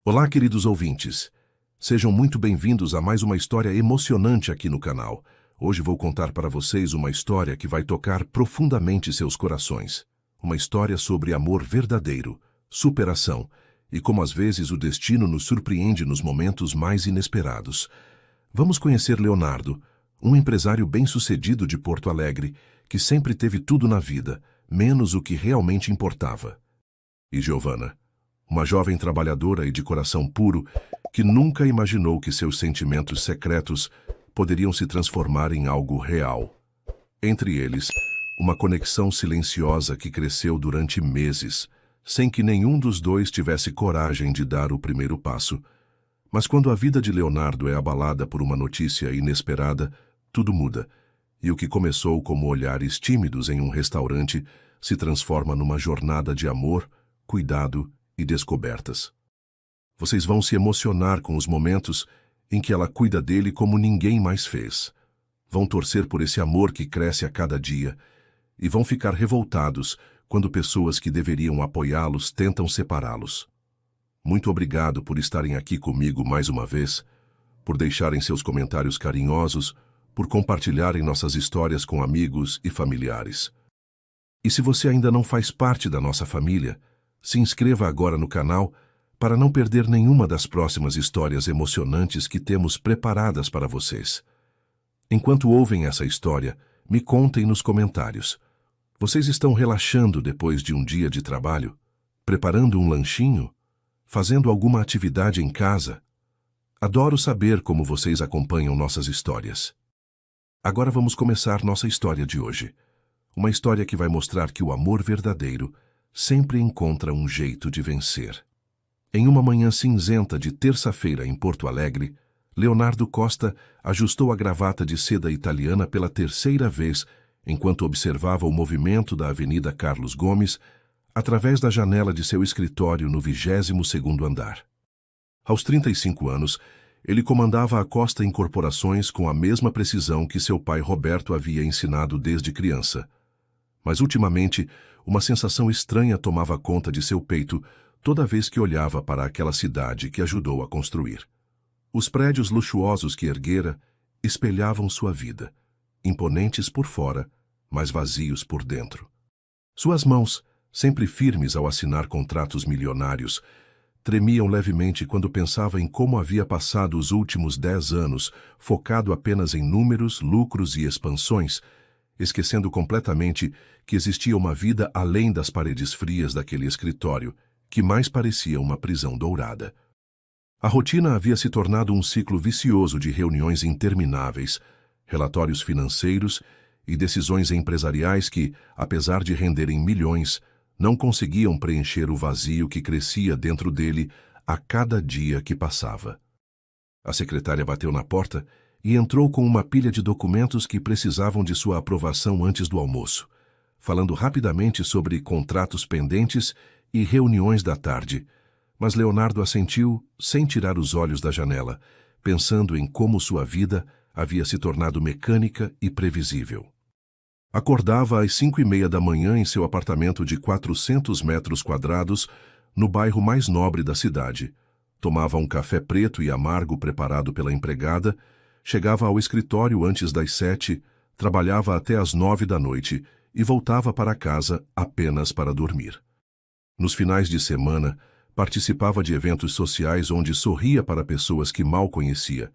Olá, queridos ouvintes. Sejam muito bem-vindos a mais uma história emocionante aqui no canal. Hoje vou contar para vocês uma história que vai tocar profundamente seus corações. Uma história sobre amor verdadeiro, superação e como às vezes o destino nos surpreende nos momentos mais inesperados. Vamos conhecer Leonardo, um empresário bem-sucedido de Porto Alegre, que sempre teve tudo na vida, menos o que realmente importava. E Giovana, uma jovem trabalhadora e de coração puro, que nunca imaginou que seus sentimentos secretos poderiam se transformar em algo real. Entre eles, uma conexão silenciosa que cresceu durante meses, sem que nenhum dos dois tivesse coragem de dar o primeiro passo. Mas quando a vida de Leonardo é abalada por uma notícia inesperada, tudo muda, e o que começou como olhares tímidos em um restaurante se transforma numa jornada de amor, cuidado e descobertas. Vocês vão se emocionar com os momentos em que ela cuida dele como ninguém mais fez. Vão torcer por esse amor que cresce a cada dia e vão ficar revoltados quando pessoas que deveriam apoiá-los tentam separá-los. Muito obrigado por estarem aqui comigo mais uma vez, por deixarem seus comentários carinhosos, por compartilharem nossas histórias com amigos e familiares. E se você ainda não faz parte da nossa família, se inscreva agora no canal para não perder nenhuma das próximas histórias emocionantes que temos preparadas para vocês. Enquanto ouvem essa história, me contem nos comentários. Vocês estão relaxando depois de um dia de trabalho? Preparando um lanchinho? Fazendo alguma atividade em casa? Adoro saber como vocês acompanham nossas histórias. Agora vamos começar nossa história de hoje. Uma história que vai mostrar que o amor verdadeiro sempre encontra um jeito de vencer. Em uma manhã cinzenta de terça-feira em Porto Alegre, Leonardo Costa ajustou a gravata de seda italiana pela terceira vez enquanto observava o movimento da Avenida Carlos Gomes através da janela de seu escritório no 22º andar. Aos 35 anos, ele comandava a Costa Incorporações com a mesma precisão que seu pai Roberto havia ensinado desde criança. Mas ultimamente, uma sensação estranha tomava conta de seu peito toda vez que olhava para aquela cidade que ajudou a construir. Os prédios luxuosos que erguera espelhavam sua vida, imponentes por fora, mas vazios por dentro. Suas mãos, sempre firmes ao assinar contratos milionários, tremiam levemente quando pensava em como havia passado os últimos 10 anos, focado apenas em números, lucros e expansões, esquecendo completamente que existia uma vida além das paredes frias daquele escritório, que mais parecia uma prisão dourada. A rotina havia se tornado um ciclo vicioso de reuniões intermináveis, relatórios financeiros e decisões empresariais que, apesar de renderem milhões, não conseguiam preencher o vazio que crescia dentro dele a cada dia que passava. A secretária bateu na porta e entrou com uma pilha de documentos que precisavam de sua aprovação antes do almoço, falando rapidamente sobre contratos pendentes e reuniões da tarde, mas Leonardo assentiu sem tirar os olhos da janela, pensando em como sua vida havia se tornado mecânica e previsível. Acordava às 5:30 da manhã em seu apartamento de 400 metros quadrados, no bairro mais nobre da cidade. Tomava um café preto e amargo preparado pela empregada, chegava ao escritório antes das 7, trabalhava até às 9 da noite e voltava para casa apenas para dormir. Nos finais de semana, participava de eventos sociais onde sorria para pessoas que mal conhecia,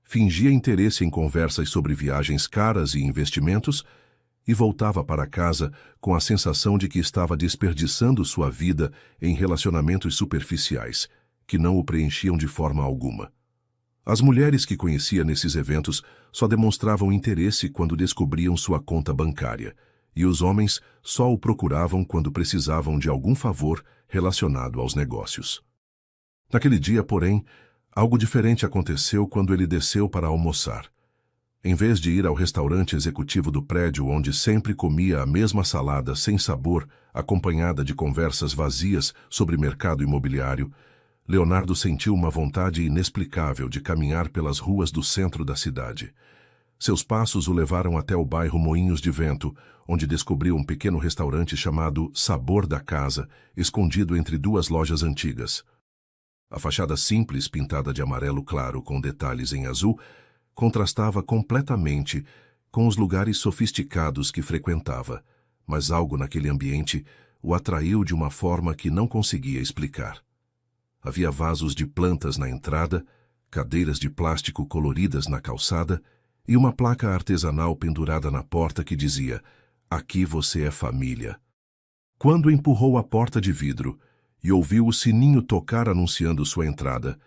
fingia interesse em conversas sobre viagens caras e investimentos e voltava para casa com a sensação de que estava desperdiçando sua vida em relacionamentos superficiais, que não o preenchiam de forma alguma. As mulheres que conhecia nesses eventos só demonstravam interesse quando descobriam sua conta bancária, e os homens só o procuravam quando precisavam de algum favor relacionado aos negócios. Naquele dia, porém, algo diferente aconteceu quando ele desceu para almoçar. Em vez de ir ao restaurante executivo do prédio onde sempre comia a mesma salada sem sabor, acompanhada de conversas vazias sobre mercado imobiliário, Leonardo sentiu uma vontade inexplicável de caminhar pelas ruas do centro da cidade. Seus passos o levaram até o bairro Moinhos de Vento, onde descobriu um pequeno restaurante chamado Sabor da Casa, escondido entre duas lojas antigas. A fachada simples, pintada de amarelo claro com detalhes em azul, contrastava completamente com os lugares sofisticados que frequentava, mas algo naquele ambiente o atraiu de uma forma que não conseguia explicar. Havia vasos de plantas na entrada, cadeiras de plástico coloridas na calçada e uma placa artesanal pendurada na porta que dizia: "Aqui você é família". Quando empurrou a porta de vidro e ouviu o sininho tocar anunciando sua entrada,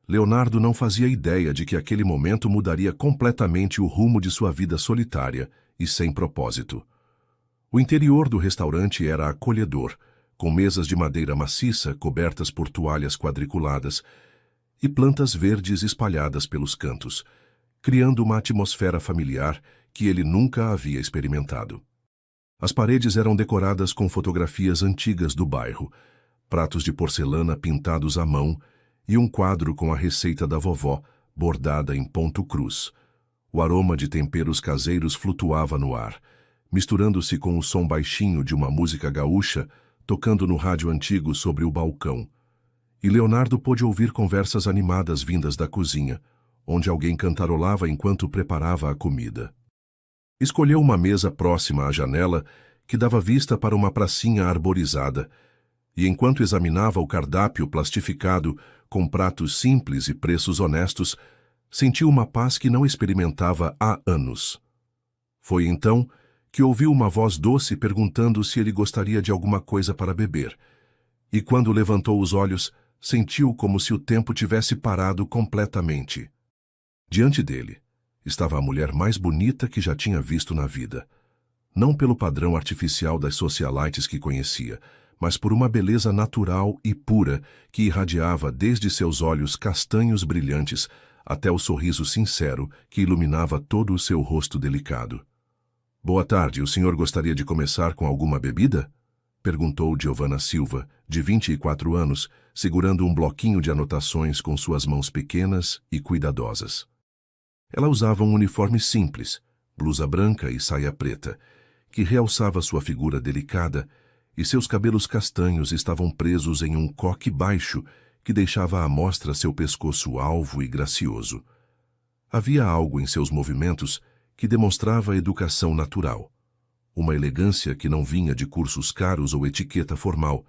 Leonardo não fazia ideia de que aquele momento mudaria completamente o rumo de sua vida solitária e sem propósito. O interior do restaurante era acolhedor, com mesas de madeira maciça cobertas por toalhas quadriculadas e plantas verdes espalhadas pelos cantos, criando uma atmosfera familiar que ele nunca havia experimentado. As paredes eram decoradas com fotografias antigas do bairro, pratos de porcelana pintados à mão e um quadro com a receita da vovó, bordada em ponto cruz. O aroma de temperos caseiros flutuava no ar, misturando-se com o som baixinho de uma música gaúcha tocando no rádio antigo sobre o balcão. E Leonardo pôde ouvir conversas animadas vindas da cozinha, onde alguém cantarolava enquanto preparava a comida. Escolheu uma mesa próxima à janela que dava vista para uma pracinha arborizada, e enquanto examinava o cardápio plastificado com pratos simples e preços honestos, sentiu uma paz que não experimentava há anos. Foi então que ouviu uma voz doce perguntando se ele gostaria de alguma coisa para beber, e quando levantou os olhos, sentiu como se o tempo tivesse parado completamente. Diante dele estava a mulher mais bonita que já tinha visto na vida. Não pelo padrão artificial das socialites que conhecia, mas por uma beleza natural e pura que irradiava desde seus olhos castanhos brilhantes até o sorriso sincero que iluminava todo o seu rosto delicado. "Boa tarde, o senhor gostaria de começar com alguma bebida?" perguntou Giovanna Silva, de 24 anos, segurando um bloquinho de anotações com suas mãos pequenas e cuidadosas. Ela usava um uniforme simples, blusa branca e saia preta, que realçava sua figura delicada, e seus cabelos castanhos estavam presos em um coque baixo que deixava à mostra seu pescoço alvo e gracioso. Havia algo em seus movimentos que demonstrava educação natural, uma elegância que não vinha de cursos caros ou etiqueta formal,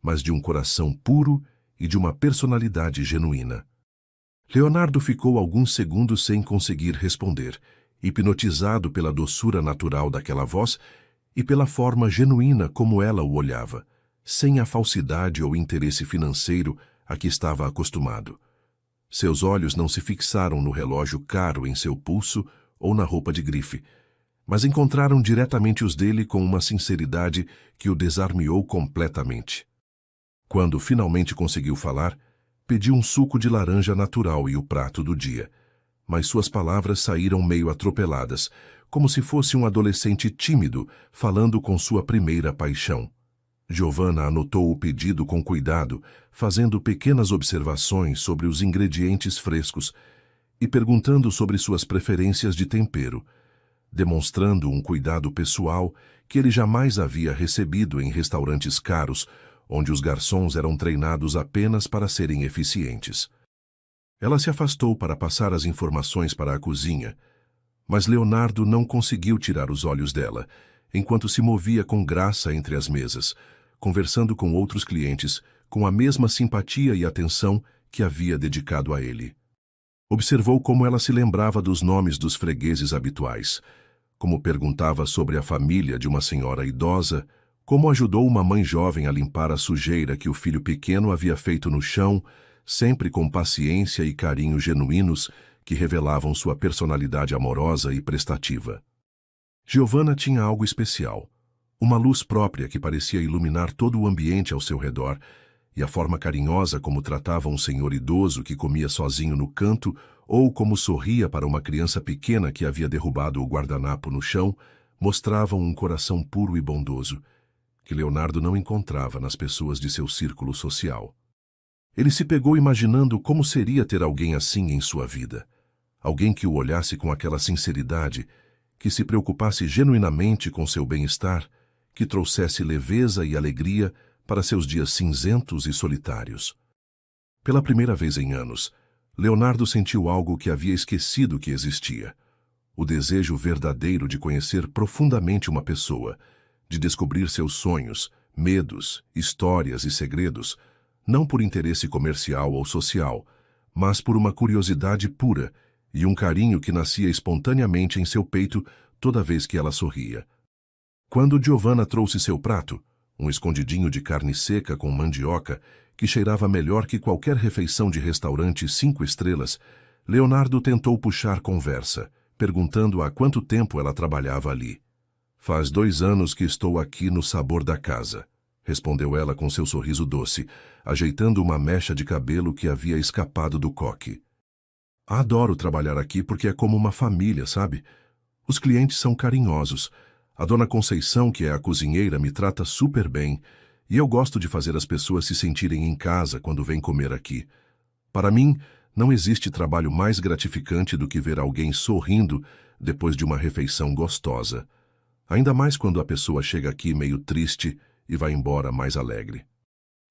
mas de um coração puro e de uma personalidade genuína. Leonardo ficou alguns segundos sem conseguir responder, hipnotizado pela doçura natural daquela voz e pela forma genuína como ela o olhava, sem a falsidade ou interesse financeiro a que estava acostumado. Seus olhos não se fixaram no relógio caro em seu pulso ou na roupa de grife, mas encontraram diretamente os dele com uma sinceridade que o desarmiou completamente. Quando finalmente conseguiu falar, pediu um suco de laranja natural e o prato do dia, mas suas palavras saíram meio atropeladas, como se fosse um adolescente tímido falando com sua primeira paixão. Giovanna anotou o pedido com cuidado, fazendo pequenas observações sobre os ingredientes frescos e perguntando sobre suas preferências de tempero, demonstrando um cuidado pessoal que ele jamais havia recebido em restaurantes caros, onde os garçons eram treinados apenas para serem eficientes. Ela se afastou para passar as informações para a cozinha, mas Leonardo não conseguiu tirar os olhos dela, enquanto se movia com graça entre as mesas, conversando com outros clientes com a mesma simpatia e atenção que havia dedicado a ele. Observou como ela se lembrava dos nomes dos fregueses habituais, como perguntava sobre a família de uma senhora idosa, como ajudou uma mãe jovem a limpar a sujeira que o filho pequeno havia feito no chão, sempre com paciência e carinho genuínos que revelavam sua personalidade amorosa e prestativa. Giovanna tinha algo especial, uma luz própria que parecia iluminar todo o ambiente ao seu redor, e a forma carinhosa como tratava um senhor idoso que comia sozinho no canto ou como sorria para uma criança pequena que havia derrubado o guardanapo no chão, mostravam um coração puro e bondoso, que Leonardo não encontrava nas pessoas de seu círculo social. Ele se pegou imaginando como seria ter alguém assim em sua vida, alguém que o olhasse com aquela sinceridade, que se preocupasse genuinamente com seu bem-estar, que trouxesse leveza e alegria para seus dias cinzentos e solitários. Pela primeira vez em anos, Leonardo sentiu algo que havia esquecido que existia. O desejo verdadeiro de conhecer profundamente uma pessoa, de descobrir seus sonhos, medos, histórias e segredos, não por interesse comercial ou social, mas por uma curiosidade pura e um carinho que nascia espontaneamente em seu peito toda vez que ela sorria. Quando Giovanna trouxe seu prato, um escondidinho de carne seca com mandioca, que cheirava melhor que qualquer refeição de restaurante 5 estrelas, Leonardo tentou puxar conversa, perguntando há quanto tempo ela trabalhava ali. "Faz 2 anos que estou aqui no sabor da casa", respondeu ela com seu sorriso doce, ajeitando uma mecha de cabelo que havia escapado do coque. "Adoro trabalhar aqui porque é como uma família, sabe? Os clientes são carinhosos. A dona Conceição, que é a cozinheira, me trata super bem, e eu gosto de fazer as pessoas se sentirem em casa quando vêm comer aqui. Para mim, não existe trabalho mais gratificante do que ver alguém sorrindo depois de uma refeição gostosa. Ainda mais quando a pessoa chega aqui meio triste e vai embora mais alegre."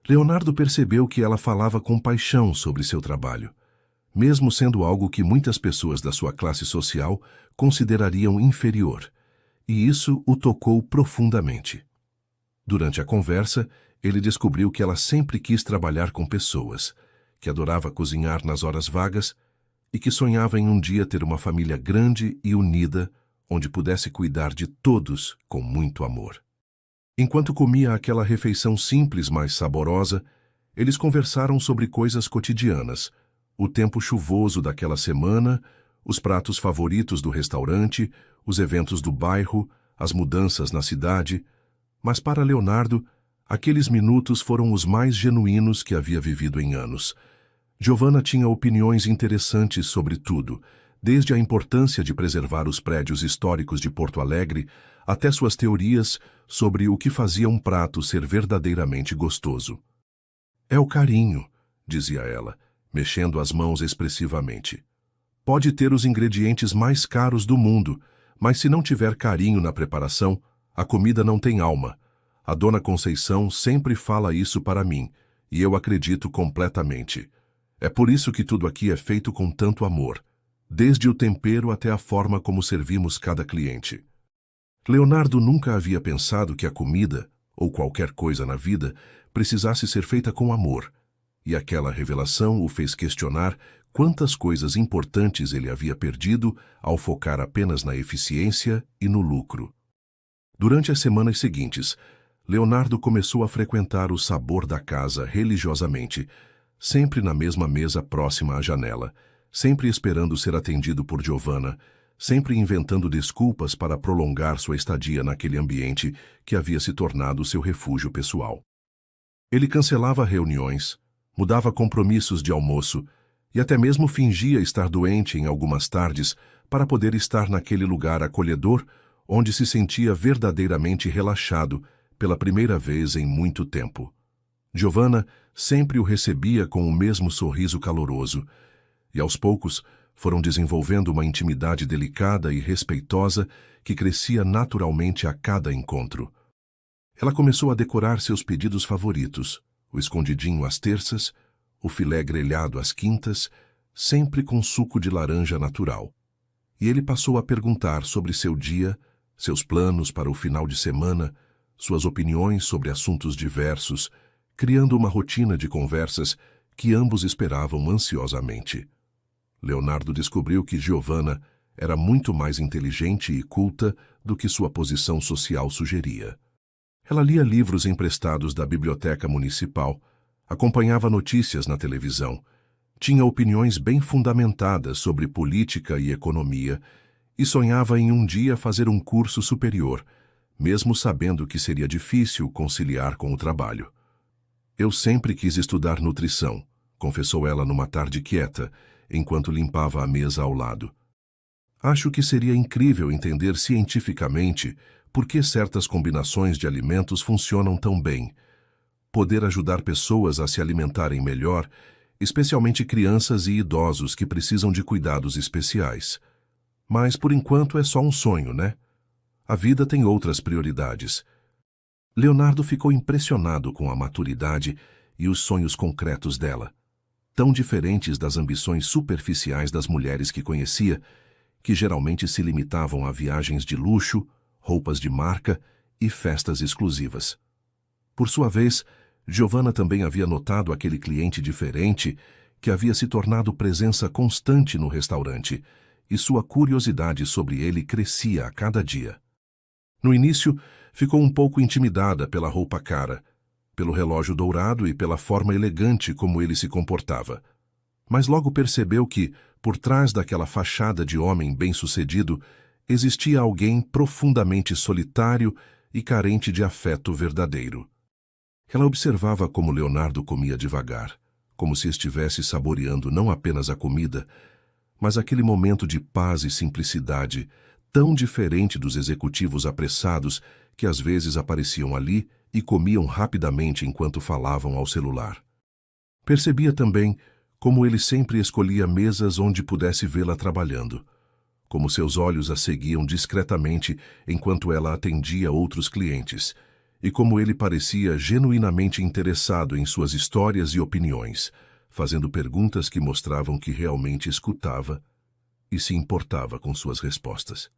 Leonardo percebeu que ela falava com paixão sobre seu trabalho, mesmo sendo algo que muitas pessoas da sua classe social considerariam inferior, e isso o tocou profundamente. Durante a conversa, ele descobriu que ela sempre quis trabalhar com pessoas, que adorava cozinhar nas horas vagas e que sonhava em um dia ter uma família grande e unida, onde pudesse cuidar de todos com muito amor. Enquanto comia aquela refeição simples, mas saborosa, eles conversaram sobre coisas cotidianas, o tempo chuvoso daquela semana, os pratos favoritos do restaurante, os eventos do bairro, as mudanças na cidade. Mas para Leonardo, aqueles minutos foram os mais genuínos que havia vivido em anos. Giovanna tinha opiniões interessantes sobre tudo, desde a importância de preservar os prédios históricos de Porto Alegre até suas teorias sobre o que fazia um prato ser verdadeiramente gostoso. "É o carinho", dizia ela, mexendo as mãos expressivamente. "Pode ter os ingredientes mais caros do mundo, mas se não tiver carinho na preparação, a comida não tem alma. A dona Conceição sempre fala isso para mim, e eu acredito completamente. É por isso que tudo aqui é feito com tanto amor, desde o tempero até a forma como servimos cada cliente." Leonardo nunca havia pensado que a comida, ou qualquer coisa na vida, precisasse ser feita com amor, e aquela revelação o fez questionar quantas coisas importantes ele havia perdido ao focar apenas na eficiência e no lucro. Durante as semanas seguintes, Leonardo começou a frequentar o sabor da casa religiosamente, sempre na mesma mesa próxima à janela, sempre esperando ser atendido por Giovanna, sempre inventando desculpas para prolongar sua estadia naquele ambiente que havia se tornado seu refúgio pessoal. Ele cancelava reuniões, mudava compromissos de almoço e até mesmo fingia estar doente em algumas tardes para poder estar naquele lugar acolhedor onde se sentia verdadeiramente relaxado pela primeira vez em muito tempo. Giovanna sempre o recebia com o mesmo sorriso caloroso, e aos poucos foram desenvolvendo uma intimidade delicada e respeitosa que crescia naturalmente a cada encontro. Ela começou a decorar seus pedidos favoritos, o escondidinho às terças, o filé grelhado às quintas, sempre com suco de laranja natural. E ele passou a perguntar sobre seu dia, seus planos para o final de semana, suas opiniões sobre assuntos diversos, criando uma rotina de conversas que ambos esperavam ansiosamente. Leonardo descobriu que Giovanna era muito mais inteligente e culta do que sua posição social sugeria. Ela lia livros emprestados da biblioteca municipal, acompanhava notícias na televisão, tinha opiniões bem fundamentadas sobre política e economia e sonhava em um dia fazer um curso superior, mesmo sabendo que seria difícil conciliar com o trabalho. "Eu sempre quis estudar nutrição", confessou ela numa tarde quieta, enquanto limpava a mesa ao lado. "Acho que seria incrível entender cientificamente por que certas combinações de alimentos funcionam tão bem. Poder ajudar pessoas a se alimentarem melhor, especialmente crianças e idosos que precisam de cuidados especiais. Mas, por enquanto, é só um sonho, né? A vida tem outras prioridades." Leonardo ficou impressionado com a maturidade e os sonhos concretos dela. tão diferentes das ambições superficiais das mulheres que conhecia, que geralmente se limitavam a viagens de luxo, roupas de marca e festas exclusivas. Por sua vez, Giovanna também havia notado aquele cliente diferente que havia se tornado presença constante no restaurante, e sua curiosidade sobre ele crescia a cada dia. No início, ficou um pouco intimidada pela roupa cara, pelo relógio dourado e pela forma elegante como ele se comportava. Mas logo percebeu que, por trás daquela fachada de homem bem-sucedido, existia alguém profundamente solitário e carente de afeto verdadeiro. Ela observava como Leonardo comia devagar, como se estivesse saboreando não apenas a comida, mas aquele momento de paz e simplicidade, tão diferente dos executivos apressados que às vezes apareciam ali e comiam rapidamente enquanto falavam ao celular. Percebia também como ele sempre escolhia mesas onde pudesse vê-la trabalhando, como seus olhos a seguiam discretamente enquanto ela atendia outros clientes, e como ele parecia genuinamente interessado em suas histórias e opiniões, fazendo perguntas que mostravam que realmente escutava e se importava com suas respostas.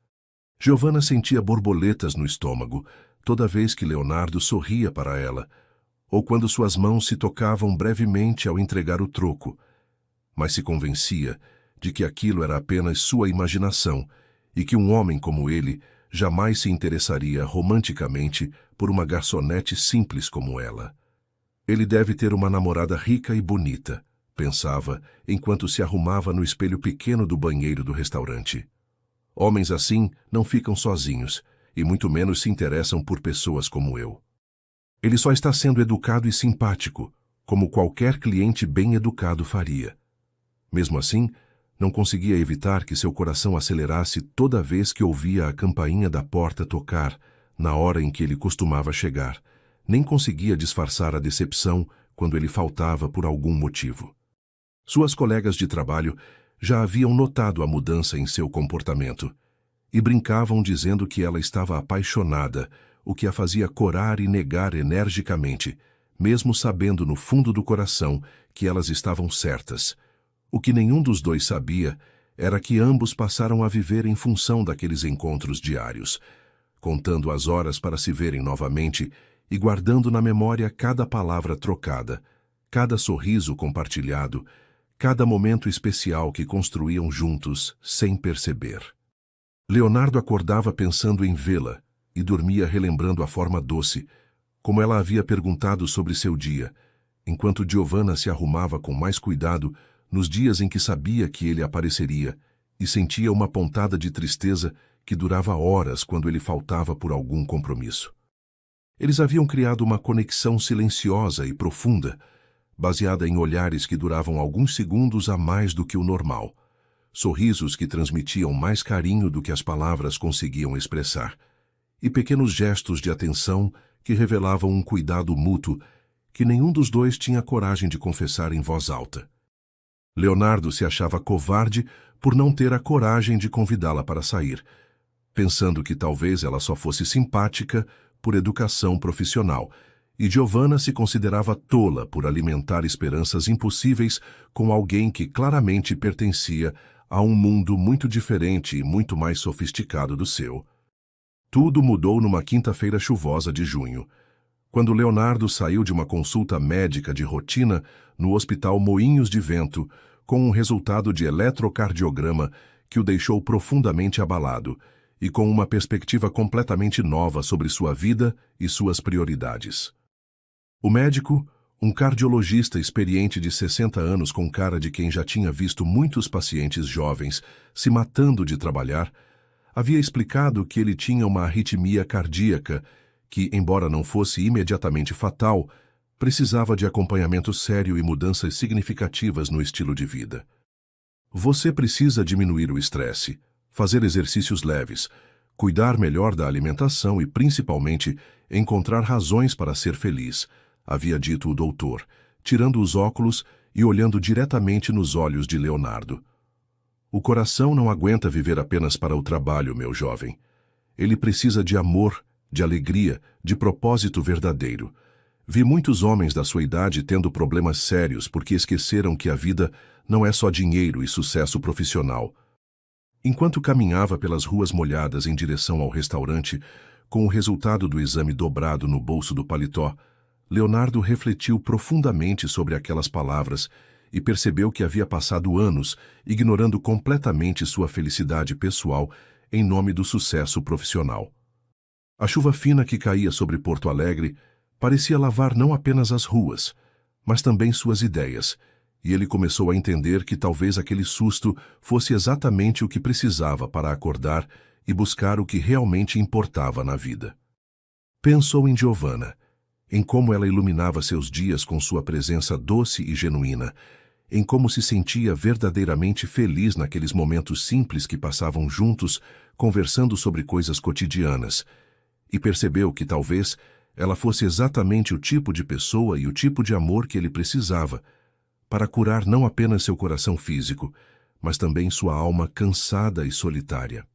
Giovanna sentia borboletas no estômago toda vez que Leonardo sorria para ela, ou quando suas mãos se tocavam brevemente ao entregar o troco, mas se convencia de que aquilo era apenas sua imaginação e que um homem como ele jamais se interessaria romanticamente por uma garçonete simples como ela. Ele deve ter uma namorada rica e bonita, pensava, enquanto se arrumava no espelho pequeno do banheiro do restaurante. Homens assim não ficam sozinhos, e muito menos se interessam por pessoas como eu. Ele só está sendo educado e simpático, como qualquer cliente bem educado faria. Mesmo assim, não conseguia evitar que seu coração acelerasse toda vez que ouvia a campainha da porta tocar, na hora em que ele costumava chegar. Nem conseguia disfarçar a decepção quando ele faltava por algum motivo. Suas colegas de trabalho já haviam notado a mudança em seu comportamento e brincavam dizendo que ela estava apaixonada, o que a fazia corar e negar energicamente, mesmo sabendo no fundo do coração que elas estavam certas. O que nenhum dos dois sabia era que ambos passaram a viver em função daqueles encontros diários, contando as horas para se verem novamente e guardando na memória cada palavra trocada, cada sorriso compartilhado, cada momento especial que construíam juntos sem perceber. Leonardo acordava pensando em vê-la e dormia relembrando a forma doce, como ela havia perguntado sobre seu dia, enquanto Giovanna se arrumava com mais cuidado nos dias em que sabia que ele apareceria, e sentia uma pontada de tristeza que durava horas quando ele faltava por algum compromisso. Eles haviam criado uma conexão silenciosa e profunda, baseada em olhares que duravam alguns segundos a mais do que o normal, sorrisos que transmitiam mais carinho do que as palavras conseguiam expressar, e pequenos gestos de atenção que revelavam um cuidado mútuo que nenhum dos dois tinha coragem de confessar em voz alta. Leonardo se achava covarde por não ter a coragem de convidá-la para sair, pensando que talvez ela só fosse simpática por educação profissional, e Giovanna se considerava tola por alimentar esperanças impossíveis com alguém que claramente pertencia a um mundo muito diferente e muito mais sofisticado do seu. Tudo mudou numa quinta-feira chuvosa de junho, quando Leonardo saiu de uma consulta médica de rotina no Hospital Moinhos de Vento, com um resultado de eletrocardiograma que o deixou profundamente abalado e com uma perspectiva completamente nova sobre sua vida e suas prioridades. O médico, um cardiologista experiente de 60 anos com cara de quem já tinha visto muitos pacientes jovens se matando de trabalhar, havia explicado que ele tinha uma arritmia cardíaca que, embora não fosse imediatamente fatal, precisava de acompanhamento sério e mudanças significativas no estilo de vida. Você precisa diminuir o estresse, fazer exercícios leves, cuidar melhor da alimentação e, principalmente, encontrar razões para ser feliz, havia dito o doutor, tirando os óculos e olhando diretamente nos olhos de Leonardo. O coração não aguenta viver apenas para o trabalho, meu jovem. Ele precisa de amor, de alegria, de propósito verdadeiro. Vi muitos homens da sua idade tendo problemas sérios porque esqueceram que a vida não é só dinheiro e sucesso profissional. Enquanto caminhava pelas ruas molhadas em direção ao restaurante, com o resultado do exame dobrado no bolso do paletó, Leonardo refletiu profundamente sobre aquelas palavras e percebeu que havia passado anos ignorando completamente sua felicidade pessoal em nome do sucesso profissional. A chuva fina que caía sobre Porto Alegre parecia lavar não apenas as ruas, mas também suas ideias, e ele começou a entender que talvez aquele susto fosse exatamente o que precisava para acordar e buscar o que realmente importava na vida. Pensou em Giovanna, em como ela iluminava seus dias com sua presença doce e genuína, em como se sentia verdadeiramente feliz naqueles momentos simples que passavam juntos, conversando sobre coisas cotidianas, e percebeu que talvez ela fosse exatamente o tipo de pessoa e o tipo de amor que ele precisava, para curar não apenas seu coração físico, mas também sua alma cansada e solitária.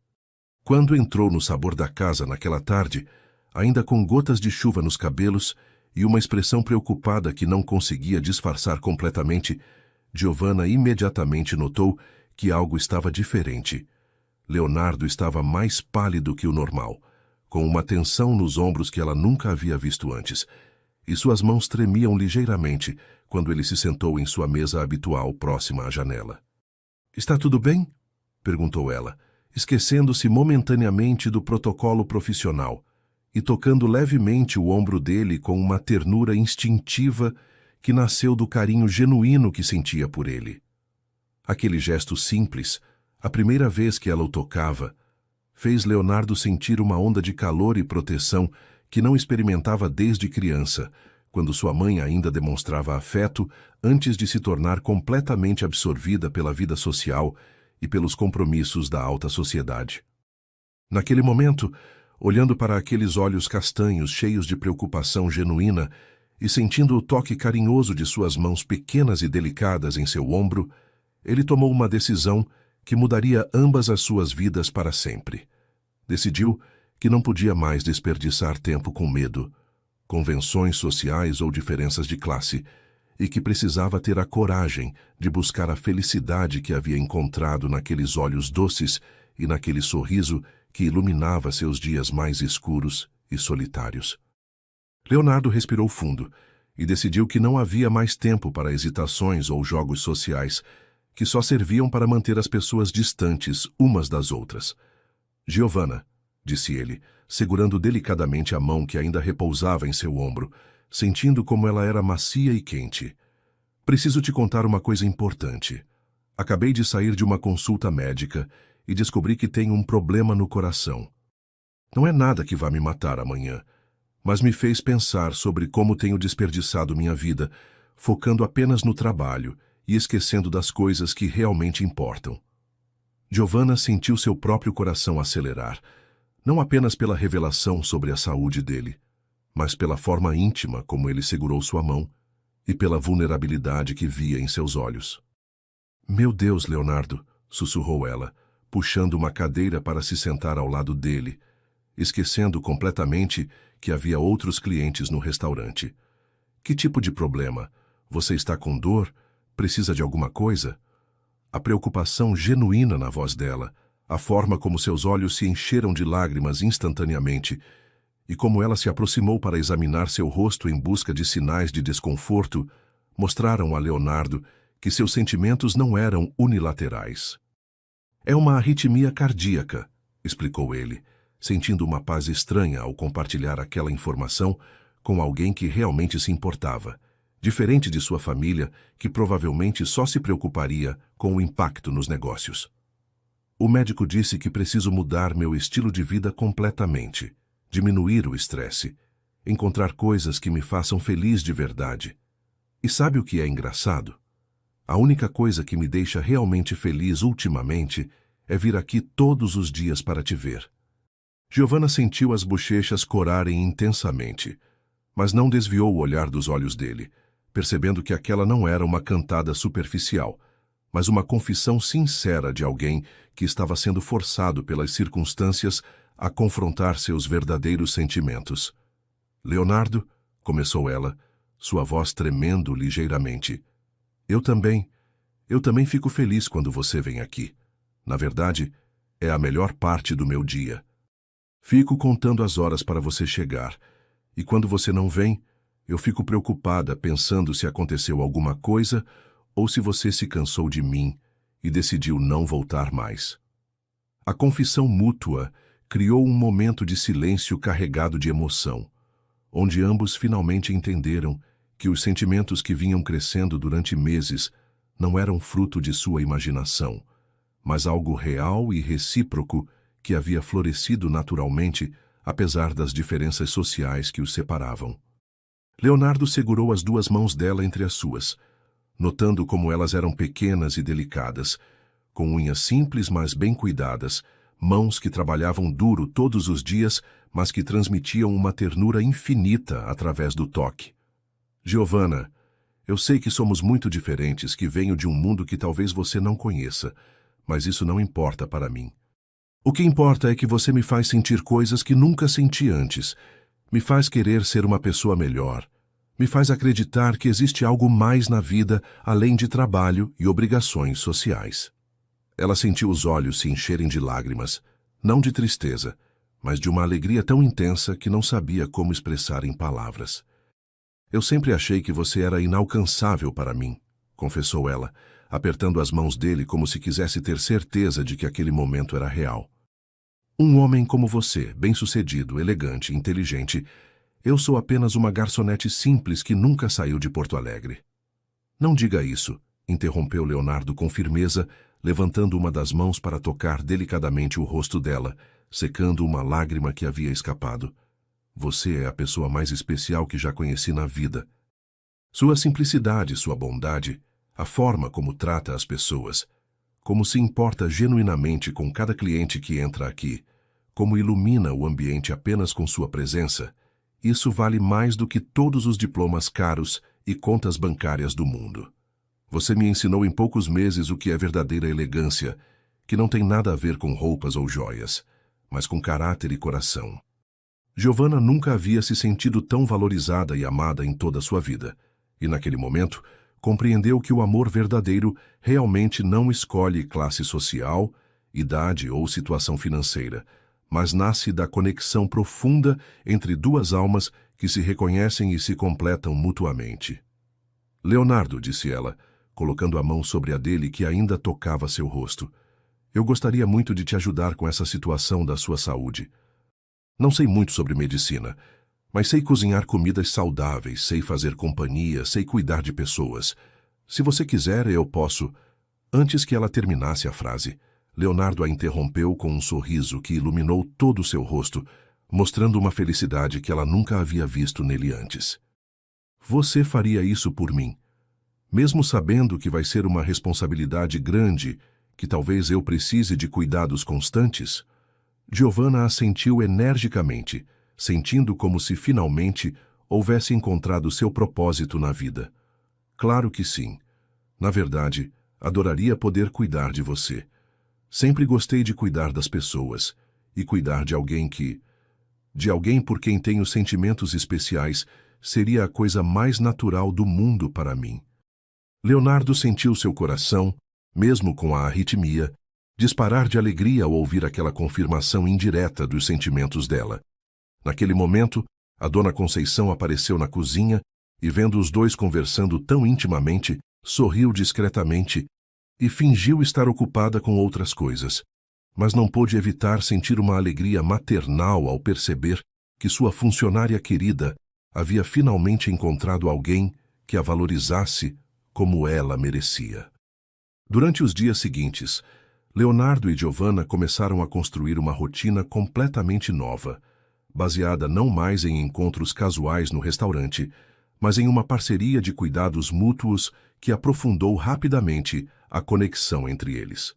Quando entrou no sabor da casa naquela tarde, ainda com gotas de chuva nos cabelos e uma expressão preocupada que não conseguia disfarçar completamente, Giovanna imediatamente notou que algo estava diferente. Leonardo estava mais pálido que o normal, com uma tensão nos ombros que ela nunca havia visto antes, e suas mãos tremiam ligeiramente quando ele se sentou em sua mesa habitual próxima à janela. "Está tudo bem?" perguntou ela, esquecendo-se momentaneamente do protocolo profissional e tocando levemente o ombro dele com uma ternura instintiva que nasceu do carinho genuíno que sentia por ele. Aquele gesto simples, a primeira vez que ela o tocava, fez Leonardo sentir uma onda de calor e proteção que não experimentava desde criança, quando sua mãe ainda demonstrava afeto antes de se tornar completamente absorvida pela vida social e pelos compromissos da alta sociedade. Naquele momento, olhando para aqueles olhos castanhos cheios de preocupação genuína e sentindo o toque carinhoso de suas mãos pequenas e delicadas em seu ombro, ele tomou uma decisão que mudaria ambas as suas vidas para sempre. Decidiu que não podia mais desperdiçar tempo com medo, convenções sociais ou diferenças de classe, e que precisava ter a coragem de buscar a felicidade que havia encontrado naqueles olhos doces e naquele sorriso que iluminava seus dias mais escuros e solitários. Leonardo respirou fundo e decidiu que não havia mais tempo para hesitações ou jogos sociais, que só serviam para manter as pessoas distantes umas das outras. "Giovanna", disse ele, segurando delicadamente a mão que ainda repousava em seu ombro, sentindo como ela era macia e quente. "Preciso te contar uma coisa importante. Acabei de sair de uma consulta médica e descobri que tenho um problema no coração. Não é nada que vá me matar amanhã, mas me fez pensar sobre como tenho desperdiçado minha vida, focando apenas no trabalho e esquecendo das coisas que realmente importam." Giovanna sentiu seu próprio coração acelerar, não apenas pela revelação sobre a saúde dele, mas pela forma íntima como ele segurou sua mão e pela vulnerabilidade que via em seus olhos. "Meu Deus, Leonardo", sussurrou ela, puxando uma cadeira para se sentar ao lado dele, esquecendo completamente que havia outros clientes no restaurante. "Que tipo de problema? Você está com dor? Precisa de alguma coisa?" A preocupação genuína na voz dela, a forma como seus olhos se encheram de lágrimas instantaneamente e como ela se aproximou para examinar seu rosto em busca de sinais de desconforto, mostraram a Leonardo que seus sentimentos não eram unilaterais. "É uma arritmia cardíaca", explicou ele, sentindo uma paz estranha ao compartilhar aquela informação com alguém que realmente se importava, diferente de sua família, que provavelmente só se preocuparia com o impacto nos negócios. "O médico disse que preciso mudar meu estilo de vida completamente, diminuir o estresse, encontrar coisas que me façam feliz de verdade. E sabe o que é engraçado? A única coisa que me deixa realmente feliz ultimamente é vir aqui todos os dias para te ver." Giovanna sentiu as bochechas corarem intensamente, mas não desviou o olhar dos olhos dele, percebendo que aquela não era uma cantada superficial, mas uma confissão sincera de alguém que estava sendo forçado pelas circunstâncias a confrontar seus verdadeiros sentimentos. "Leonardo", começou ela, sua voz tremendo ligeiramente. Eu também fico feliz quando você vem aqui. Na verdade, é a melhor parte do meu dia. Fico contando as horas para você chegar, e quando você não vem, eu fico preocupada pensando se aconteceu alguma coisa ou se você se cansou de mim e decidiu não voltar mais. A confissão mútua criou um momento de silêncio carregado de emoção, onde ambos finalmente entenderam que os sentimentos que vinham crescendo durante meses não eram fruto de sua imaginação, mas algo real e recíproco que havia florescido naturalmente, apesar das diferenças sociais que os separavam. Leonardo segurou as duas mãos dela entre as suas, notando como elas eram pequenas e delicadas, com unhas simples mas bem cuidadas, mãos que trabalhavam duro todos os dias, mas que transmitiam uma ternura infinita através do toque. Giovanna, eu sei que somos muito diferentes, que venho de um mundo que talvez você não conheça, mas isso não importa para mim. O que importa é que você me faz sentir coisas que nunca senti antes, me faz querer ser uma pessoa melhor, me faz acreditar que existe algo mais na vida além de trabalho e obrigações sociais. Ela sentiu os olhos se encherem de lágrimas, não de tristeza, mas de uma alegria tão intensa que não sabia como expressar em palavras. Eu sempre achei que você era inalcançável para mim, confessou ela, apertando as mãos dele como se quisesse ter certeza de que aquele momento era real. Um homem como você, bem-sucedido, elegante, inteligente, eu sou apenas uma garçonete simples que nunca saiu de Porto Alegre. Não diga isso, interrompeu Leonardo com firmeza, levantando uma das mãos para tocar delicadamente o rosto dela, secando uma lágrima que havia escapado. Você é a pessoa mais especial que já conheci na vida. Sua simplicidade, sua bondade, a forma como trata as pessoas, como se importa genuinamente com cada cliente que entra aqui, como ilumina o ambiente apenas com sua presença, isso vale mais do que todos os diplomas caros e contas bancárias do mundo. Você me ensinou em poucos meses o que é verdadeira elegância, que não tem nada a ver com roupas ou joias, mas com caráter e coração. Giovanna nunca havia se sentido tão valorizada e amada em toda a sua vida, e naquele momento compreendeu que o amor verdadeiro realmente não escolhe classe social, idade ou situação financeira, mas nasce da conexão profunda entre duas almas que se reconhecem e se completam mutuamente. Leonardo, disse ela, colocando a mão sobre a dele que ainda tocava seu rosto, eu gostaria muito de te ajudar com essa situação da sua saúde. Não sei muito sobre medicina, mas sei cozinhar comidas saudáveis, sei fazer companhia, sei cuidar de pessoas. Se você quiser, eu posso... Antes que ela terminasse a frase, Leonardo a interrompeu com um sorriso que iluminou todo o seu rosto, mostrando uma felicidade que ela nunca havia visto nele antes. Você faria isso por mim, mesmo sabendo que vai ser uma responsabilidade grande, que talvez eu precise de cuidados constantes? Giovanna assentiu energicamente, sentindo como se finalmente houvesse encontrado seu propósito na vida. Claro que sim. Na verdade, adoraria poder cuidar de você. Sempre gostei de cuidar das pessoas, e cuidar de alguém por quem tenho sentimentos especiais, seria a coisa mais natural do mundo para mim. Leonardo sentiu seu coração, mesmo com a arritmia, disparar de alegria ao ouvir aquela confirmação indireta dos sentimentos dela. Naquele momento, a dona Conceição apareceu na cozinha e, vendo os dois conversando tão intimamente, sorriu discretamente e fingiu estar ocupada com outras coisas, mas não pôde evitar sentir uma alegria maternal ao perceber que sua funcionária querida havia finalmente encontrado alguém que a valorizasse como ela merecia. Durante os dias seguintes, Leonardo e Giovanna começaram a construir uma rotina completamente nova, baseada não mais em encontros casuais no restaurante, mas em uma parceria de cuidados mútuos que aprofundou rapidamente a conexão entre eles.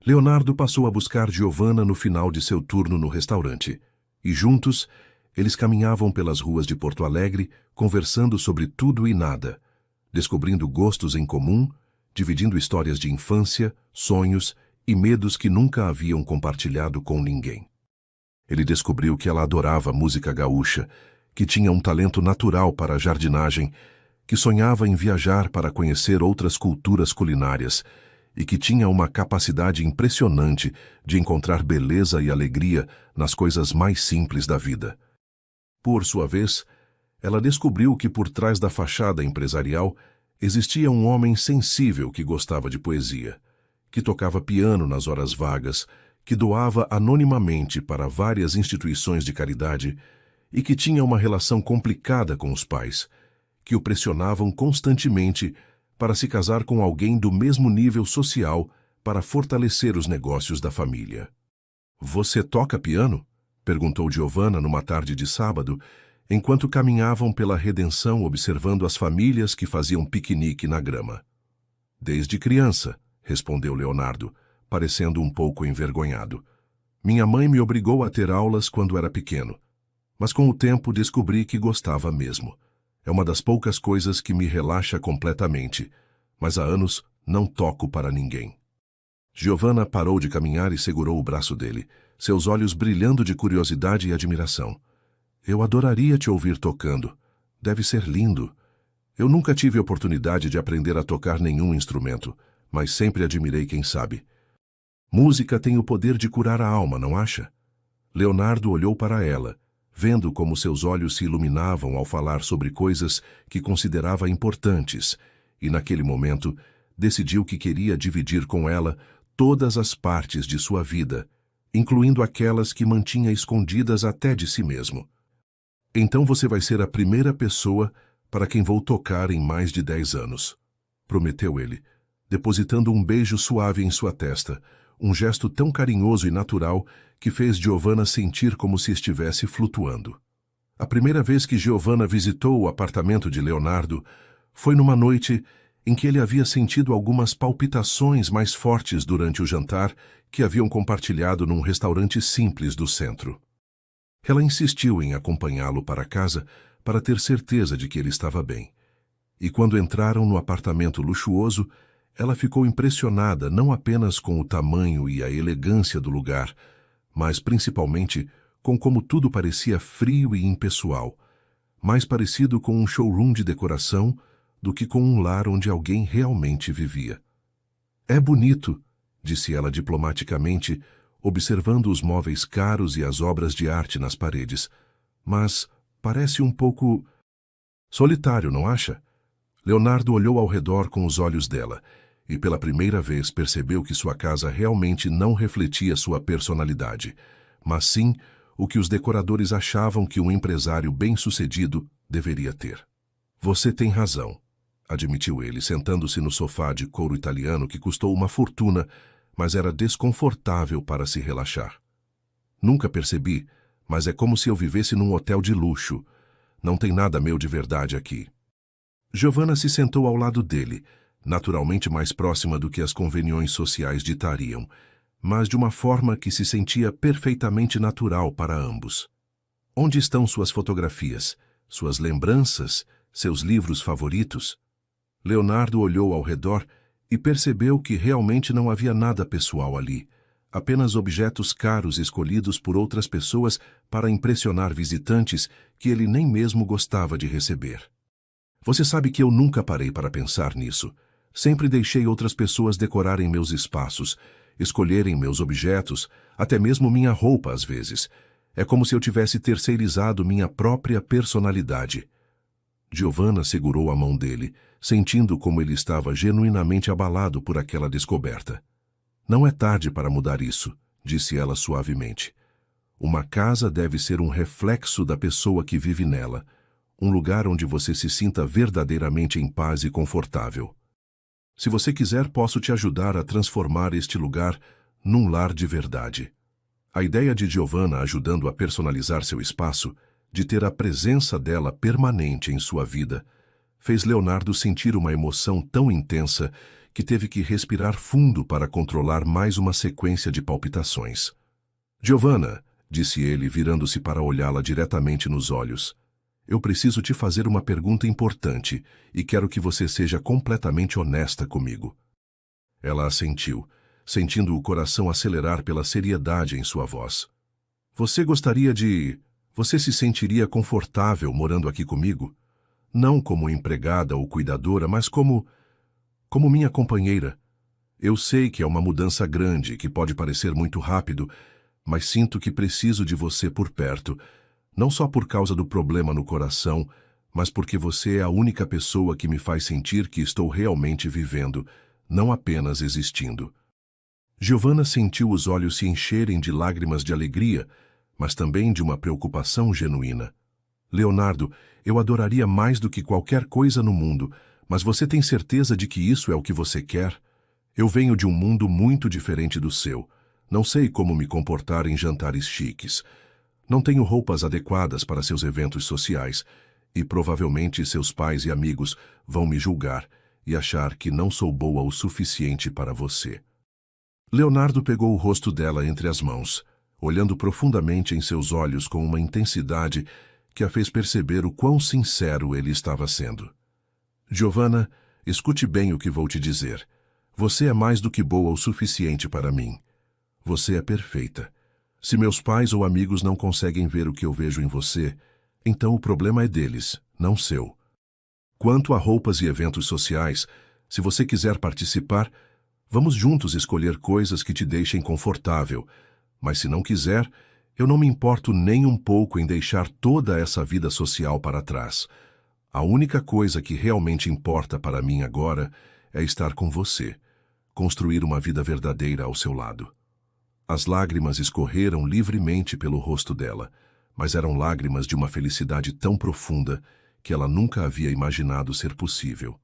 Leonardo passou a buscar Giovanna no final de seu turno no restaurante, e juntos, eles caminhavam pelas ruas de Porto Alegre, conversando sobre tudo e nada, descobrindo gostos em comum, dividindo histórias de infância, sonhos e medos que nunca haviam compartilhado com ninguém. Ele descobriu que ela adorava música gaúcha, que tinha um talento natural para a jardinagem, que sonhava em viajar para conhecer outras culturas culinárias e que tinha uma capacidade impressionante de encontrar beleza e alegria nas coisas mais simples da vida. Por sua vez, ela descobriu que por trás da fachada empresarial existia um homem sensível que gostava de poesia, que tocava piano nas horas vagas, que doava anonimamente para várias instituições de caridade e que tinha uma relação complicada com os pais, que o pressionavam constantemente para se casar com alguém do mesmo nível social para fortalecer os negócios da família. "Você toca piano?" perguntou Giovanna numa tarde de sábado, enquanto caminhavam pela Redenção observando as famílias que faziam piquenique na grama. "Desde criança", respondeu Leonardo, parecendo um pouco envergonhado. "Minha mãe me obrigou a ter aulas quando era pequeno, mas com o tempo descobri que gostava mesmo. É uma das poucas coisas que me relaxa completamente, mas há anos não toco para ninguém." Giovanna parou de caminhar e segurou o braço dele, seus olhos brilhando de curiosidade e admiração. "Eu adoraria te ouvir tocando. Deve ser lindo. Eu nunca tive oportunidade de aprender a tocar nenhum instrumento, mas sempre admirei quem sabe. Música tem o poder de curar a alma, não acha?" Leonardo olhou para ela, vendo como seus olhos se iluminavam ao falar sobre coisas que considerava importantes, e naquele momento decidiu que queria dividir com ela todas as partes de sua vida, incluindo aquelas que mantinha escondidas até de si mesmo. "Então você vai ser a primeira pessoa para quem vou tocar em mais de 10 anos, prometeu ele, depositando um beijo suave em sua testa, um gesto tão carinhoso e natural que fez Giovanna sentir como se estivesse flutuando. A primeira vez que Giovanna visitou o apartamento de Leonardo foi numa noite em que ele havia sentido algumas palpitações mais fortes durante o jantar que haviam compartilhado num restaurante simples do centro. Ela insistiu em acompanhá-lo para casa para ter certeza de que ele estava bem. E quando entraram no apartamento luxuoso, ela ficou impressionada não apenas com o tamanho e a elegância do lugar, mas principalmente com como tudo parecia frio e impessoal, mais parecido com um showroom de decoração do que com um lar onde alguém realmente vivia. "É bonito", disse ela diplomaticamente, observando os móveis caros e as obras de arte nas paredes, "mas parece um pouco solitário, não acha?" Leonardo olhou ao redor com os olhos dela, e pela primeira vez percebeu que sua casa realmente não refletia sua personalidade, mas sim o que os decoradores achavam que um empresário bem-sucedido deveria ter. "Você tem razão", admitiu ele, sentando-se no sofá de couro italiano que custou uma fortuna, mas era desconfortável para se relaxar. "Nunca percebi, mas é como se eu vivesse num hotel de luxo. Não tem nada meu de verdade aqui." Giovanna se sentou ao lado dele, naturalmente mais próxima do que as convenções sociais ditariam, mas de uma forma que se sentia perfeitamente natural para ambos. "Onde estão suas fotografias, suas lembranças, seus livros favoritos?" Leonardo olhou ao redor e percebeu que realmente não havia nada pessoal ali, apenas objetos caros escolhidos por outras pessoas para impressionar visitantes que ele nem mesmo gostava de receber. "Você sabe que eu nunca parei para pensar nisso. Sempre deixei outras pessoas decorarem meus espaços, escolherem meus objetos, até mesmo minha roupa às vezes. É como se eu tivesse terceirizado minha própria personalidade." Giovanna segurou a mão dele, sentindo como ele estava genuinamente abalado por aquela descoberta. "Não é tarde para mudar isso", disse ela suavemente. "Uma casa deve ser um reflexo da pessoa que vive nela, um lugar onde você se sinta verdadeiramente em paz e confortável. Se você quiser, posso te ajudar a transformar este lugar num lar de verdade." A ideia de Giovanna ajudando a personalizar seu espaço, de ter a presença dela permanente em sua vida, fez Leonardo sentir uma emoção tão intensa que teve que respirar fundo para controlar mais uma sequência de palpitações. "Giovanna", disse ele, virando-se para olhá-la diretamente nos olhos, "eu preciso te fazer uma pergunta importante e quero que você seja completamente honesta comigo." Ela assentiu, sentindo o coração acelerar pela seriedade em sua voz. Você Você se sentiria confortável morando aqui comigo? Não como empregada ou cuidadora, mas como minha companheira. Eu sei que é uma mudança grande, que pode parecer muito rápido, mas sinto que preciso de você por perto, não só por causa do problema no coração, mas porque você é a única pessoa que me faz sentir que estou realmente vivendo, não apenas existindo. Giovanna sentiu os olhos se encherem de lágrimas de alegria, mas também de uma preocupação genuína. Leonardo, eu adoraria mais do que qualquer coisa no mundo, mas você tem certeza de que isso é o que você quer? Eu venho de um mundo muito diferente do seu. Não sei como me comportar em jantares chiques. Não tenho roupas adequadas para seus eventos sociais, e provavelmente seus pais e amigos vão me julgar e achar que não sou boa o suficiente para você. Leonardo pegou o rosto dela entre as mãos, olhando profundamente em seus olhos com uma intensidade que a fez perceber o quão sincero ele estava sendo. Giovanna, escute bem o que vou te dizer. Você é mais do que boa o suficiente para mim. Você é perfeita. Se meus pais ou amigos não conseguem ver o que eu vejo em você, então o problema é deles, não seu. Quanto a roupas e eventos sociais, se você quiser participar, vamos juntos escolher coisas que te deixem confortável, mas se não quiser, eu não me importo nem um pouco em deixar toda essa vida social para trás. A única coisa que realmente importa para mim agora é estar com você, construir uma vida verdadeira ao seu lado. As lágrimas escorreram livremente pelo rosto dela, mas eram lágrimas de uma felicidade tão profunda que ela nunca havia imaginado ser possível.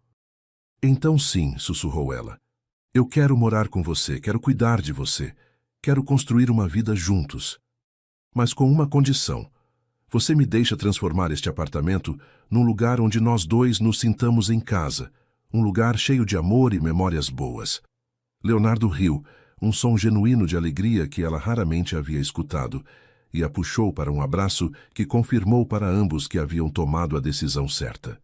Então sim, sussurrou ela. Eu quero morar com você, quero cuidar de você, quero construir uma vida juntos. Mas com uma condição. Você me deixa transformar este apartamento num lugar onde nós dois nos sintamos em casa, um lugar cheio de amor e memórias boas. Leonardo riu, um som genuíno de alegria que ela raramente havia escutado, e a puxou para um abraço que confirmou para ambos que haviam tomado a decisão certa.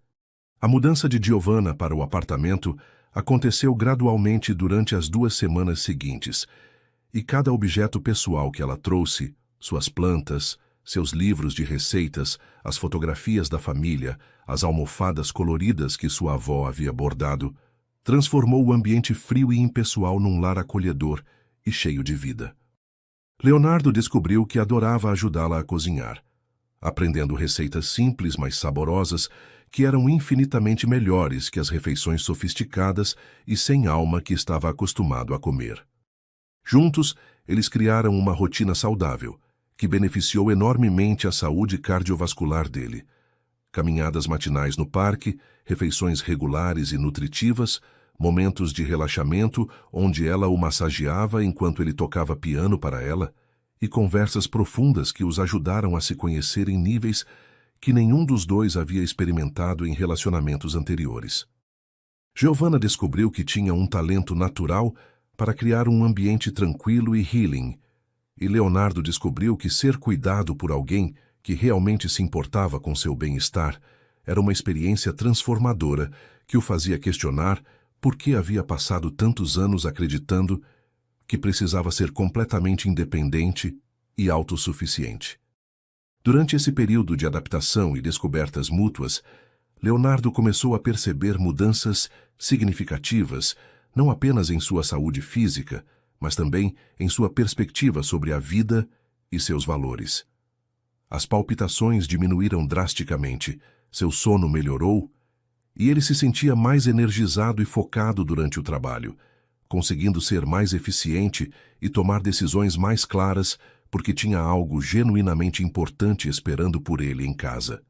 A mudança de Giovanna para o apartamento aconteceu gradualmente durante as 2 semanas seguintes, e cada objeto pessoal que ela trouxe, suas plantas, seus livros de receitas, as fotografias da família, as almofadas coloridas que sua avó havia bordado, transformou o ambiente frio e impessoal num lar acolhedor e cheio de vida. Leonardo descobriu que adorava ajudá-la a cozinhar, aprendendo receitas simples, mas saborosas, que eram infinitamente melhores que as refeições sofisticadas e sem alma que estava acostumado a comer. Juntos, eles criaram uma rotina saudável, que beneficiou enormemente a saúde cardiovascular dele. Caminhadas matinais no parque, refeições regulares e nutritivas, momentos de relaxamento onde ela o massageava enquanto ele tocava piano para ela, e conversas profundas que os ajudaram a se conhecer em níveis que nenhum dos dois havia experimentado em relacionamentos anteriores. Giovanna descobriu que tinha um talento natural para criar um ambiente tranquilo e healing, e Leonardo descobriu que ser cuidado por alguém que realmente se importava com seu bem-estar era uma experiência transformadora que o fazia questionar por que havia passado tantos anos acreditando que precisava ser completamente independente e autossuficiente. Durante esse período de adaptação e descobertas mútuas, Leonardo começou a perceber mudanças significativas, não apenas em sua saúde física, mas também em sua perspectiva sobre a vida e seus valores. As palpitações diminuíram drasticamente, seu sono melhorou e ele se sentia mais energizado e focado durante o trabalho, conseguindo ser mais eficiente e tomar decisões mais claras porque tinha algo genuinamente importante esperando por ele em casa.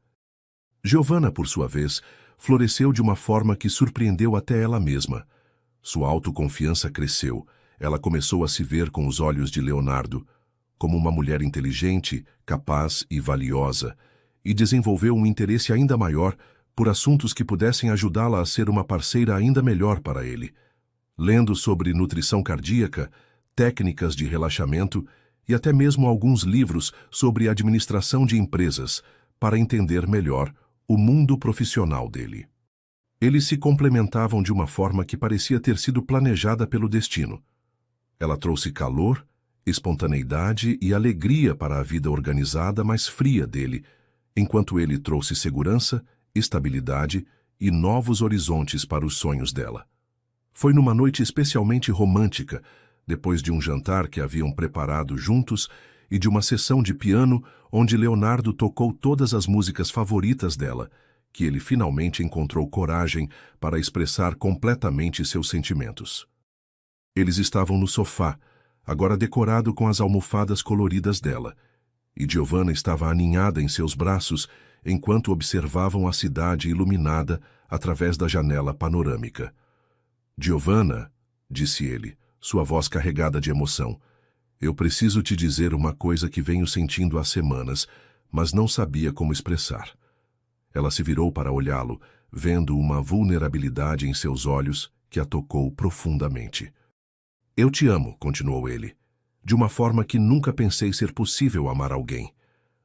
Giovanna, por sua vez, floresceu de uma forma que surpreendeu até ela mesma. Sua autoconfiança cresceu, ela começou a se ver com os olhos de Leonardo, como uma mulher inteligente, capaz e valiosa, e desenvolveu um interesse ainda maior por assuntos que pudessem ajudá-la a ser uma parceira ainda melhor para ele. Lendo sobre nutrição cardíaca, técnicas de relaxamento e até mesmo alguns livros sobre administração de empresas, para entender melhor o mundo profissional dele. Eles se complementavam de uma forma que parecia ter sido planejada pelo destino. Ela trouxe calor, espontaneidade e alegria para a vida organizada, mas fria dele, enquanto ele trouxe segurança, estabilidade e novos horizontes para os sonhos dela. Foi numa noite especialmente romântica, depois de um jantar que haviam preparado juntos e de uma sessão de piano onde Leonardo tocou todas as músicas favoritas dela, que ele finalmente encontrou coragem para expressar completamente seus sentimentos. Eles estavam no sofá, agora decorado com as almofadas coloridas dela, e Giovanna estava aninhada em seus braços enquanto observavam a cidade iluminada através da janela panorâmica. Giovanna, disse ele, sua voz carregada de emoção, eu preciso te dizer uma coisa que venho sentindo há semanas, mas não sabia como expressar. Ela se virou para olhá-lo, vendo uma vulnerabilidade em seus olhos que a tocou profundamente. Eu te amo, continuou ele, de uma forma que nunca pensei ser possível amar alguém.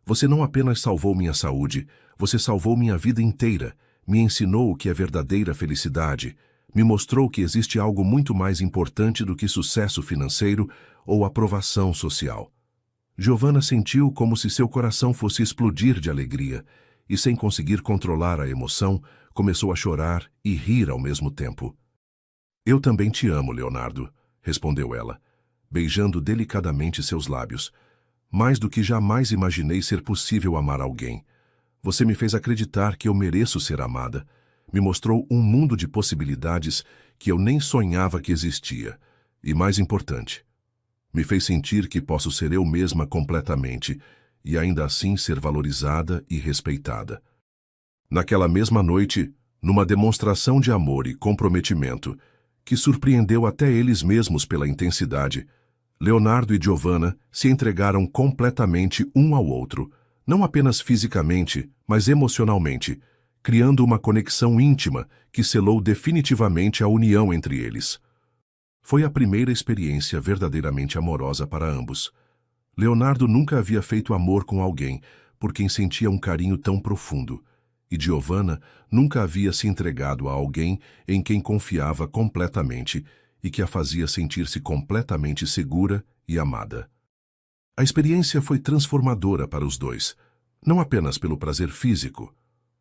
Você não apenas salvou minha saúde, você salvou minha vida inteira, me ensinou o que é verdadeira felicidade, me mostrou que existe algo muito mais importante do que sucesso financeiro ou aprovação social. Giovanna sentiu como se seu coração fosse explodir de alegria e, sem conseguir controlar a emoção, começou a chorar e rir ao mesmo tempo. Eu também te amo, Leonardo, respondeu ela, beijando delicadamente seus lábios. Mais do que jamais imaginei ser possível amar alguém. Você me fez acreditar que eu mereço ser amada. Me mostrou um mundo de possibilidades que eu nem sonhava que existia. E mais importante, me fez sentir que posso ser eu mesma completamente e ainda assim ser valorizada e respeitada. Naquela mesma noite, numa demonstração de amor e comprometimento, que surpreendeu até eles mesmos pela intensidade, Leonardo e Giovanna se entregaram completamente um ao outro, não apenas fisicamente, mas emocionalmente, criando uma conexão íntima que selou definitivamente a união entre eles. Foi a primeira experiência verdadeiramente amorosa para ambos. Leonardo nunca havia feito amor com alguém por quem sentia um carinho tão profundo, e Giovanna nunca havia se entregado a alguém em quem confiava completamente e que a fazia sentir-se completamente segura e amada. A experiência foi transformadora para os dois, não apenas pelo prazer físico,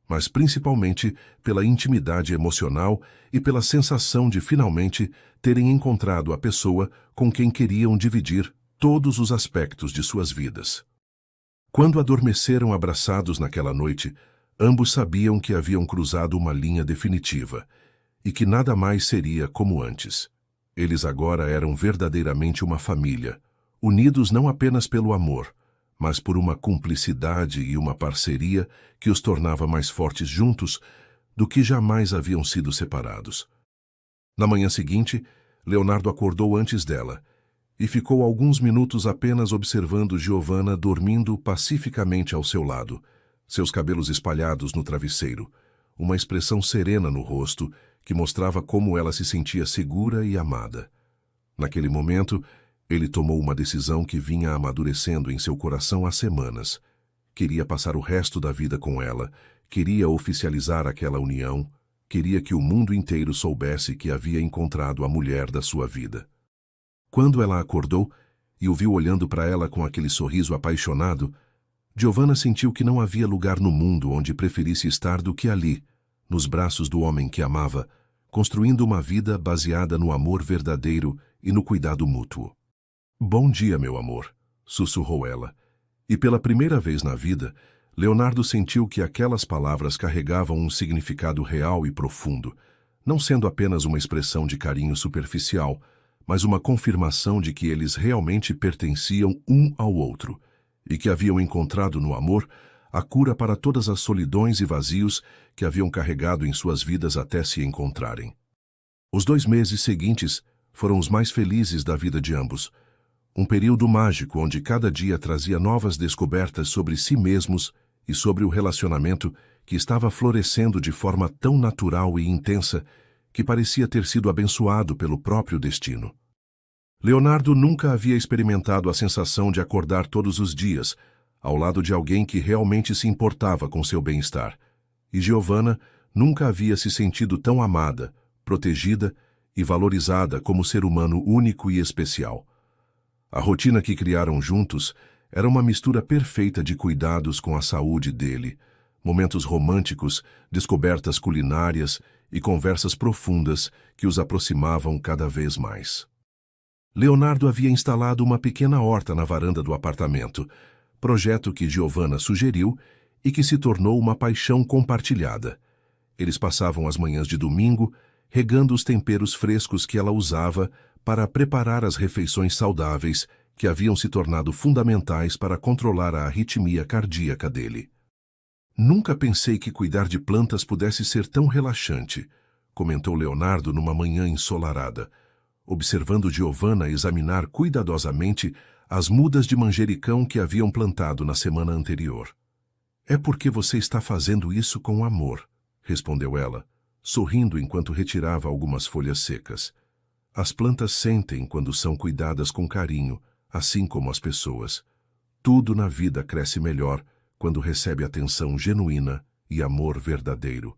mas principalmente pela intimidade emocional e pela sensação de finalmente terem encontrado a pessoa com quem queriam dividir todos os aspectos de suas vidas. Quando adormeceram abraçados naquela noite, ambos sabiam que haviam cruzado uma linha definitiva e que nada mais seria como antes. Eles agora eram verdadeiramente uma família, unidos não apenas pelo amor, mas por uma cumplicidade e uma parceria que os tornava mais fortes juntos do que jamais haviam sido separados. Na manhã seguinte, Leonardo acordou antes dela e ficou alguns minutos apenas observando Giovanna dormindo pacificamente ao seu lado, seus cabelos espalhados no travesseiro, uma expressão serena no rosto que mostrava como ela se sentia segura e amada. Naquele momento, ele tomou uma decisão que vinha amadurecendo em seu coração há semanas. Queria passar o resto da vida com ela, queria oficializar aquela união, queria que o mundo inteiro soubesse que havia encontrado a mulher da sua vida. Quando ela acordou e o viu olhando para ela com aquele sorriso apaixonado, Giovanna sentiu que não havia lugar no mundo onde preferisse estar do que ali, nos braços do homem que amava, construindo uma vida baseada no amor verdadeiro e no cuidado mútuo. Bom dia, meu amor, sussurrou ela, e pela primeira vez na vida, Leonardo sentiu que aquelas palavras carregavam um significado real e profundo, não sendo apenas uma expressão de carinho superficial, mas uma confirmação de que eles realmente pertenciam um ao outro, e que haviam encontrado no amor a cura para todas as solidões e vazios que haviam carregado em suas vidas até se encontrarem. Os 2 meses seguintes foram os mais felizes da vida de ambos, um período mágico onde cada dia trazia novas descobertas sobre si mesmos e sobre o relacionamento que estava florescendo de forma tão natural e intensa que parecia ter sido abençoado pelo próprio destino. Leonardo nunca havia experimentado a sensação de acordar todos os dias, ao lado de alguém que realmente se importava com seu bem-estar, e Giovanna nunca havia se sentido tão amada, protegida e valorizada como ser humano único e especial. A rotina que criaram juntos era uma mistura perfeita de cuidados com a saúde dele, momentos românticos, descobertas culinárias e conversas profundas que os aproximavam cada vez mais. Leonardo havia instalado uma pequena horta na varanda do apartamento, projeto que Giovanna sugeriu e que se tornou uma paixão compartilhada. Eles passavam as manhãs de domingo regando os temperos frescos que ela usava para preparar as refeições saudáveis que haviam se tornado fundamentais para controlar a arritmia cardíaca dele. Nunca pensei que cuidar de plantas pudesse ser tão relaxante, comentou Leonardo numa manhã ensolarada, observando Giovanna examinar cuidadosamente as mudas de manjericão que haviam plantado na semana anterior. É porque você está fazendo isso com amor, respondeu ela, sorrindo enquanto retirava algumas folhas secas. As plantas sentem quando são cuidadas com carinho, assim como as pessoas. Tudo na vida cresce melhor quando recebe atenção genuína e amor verdadeiro.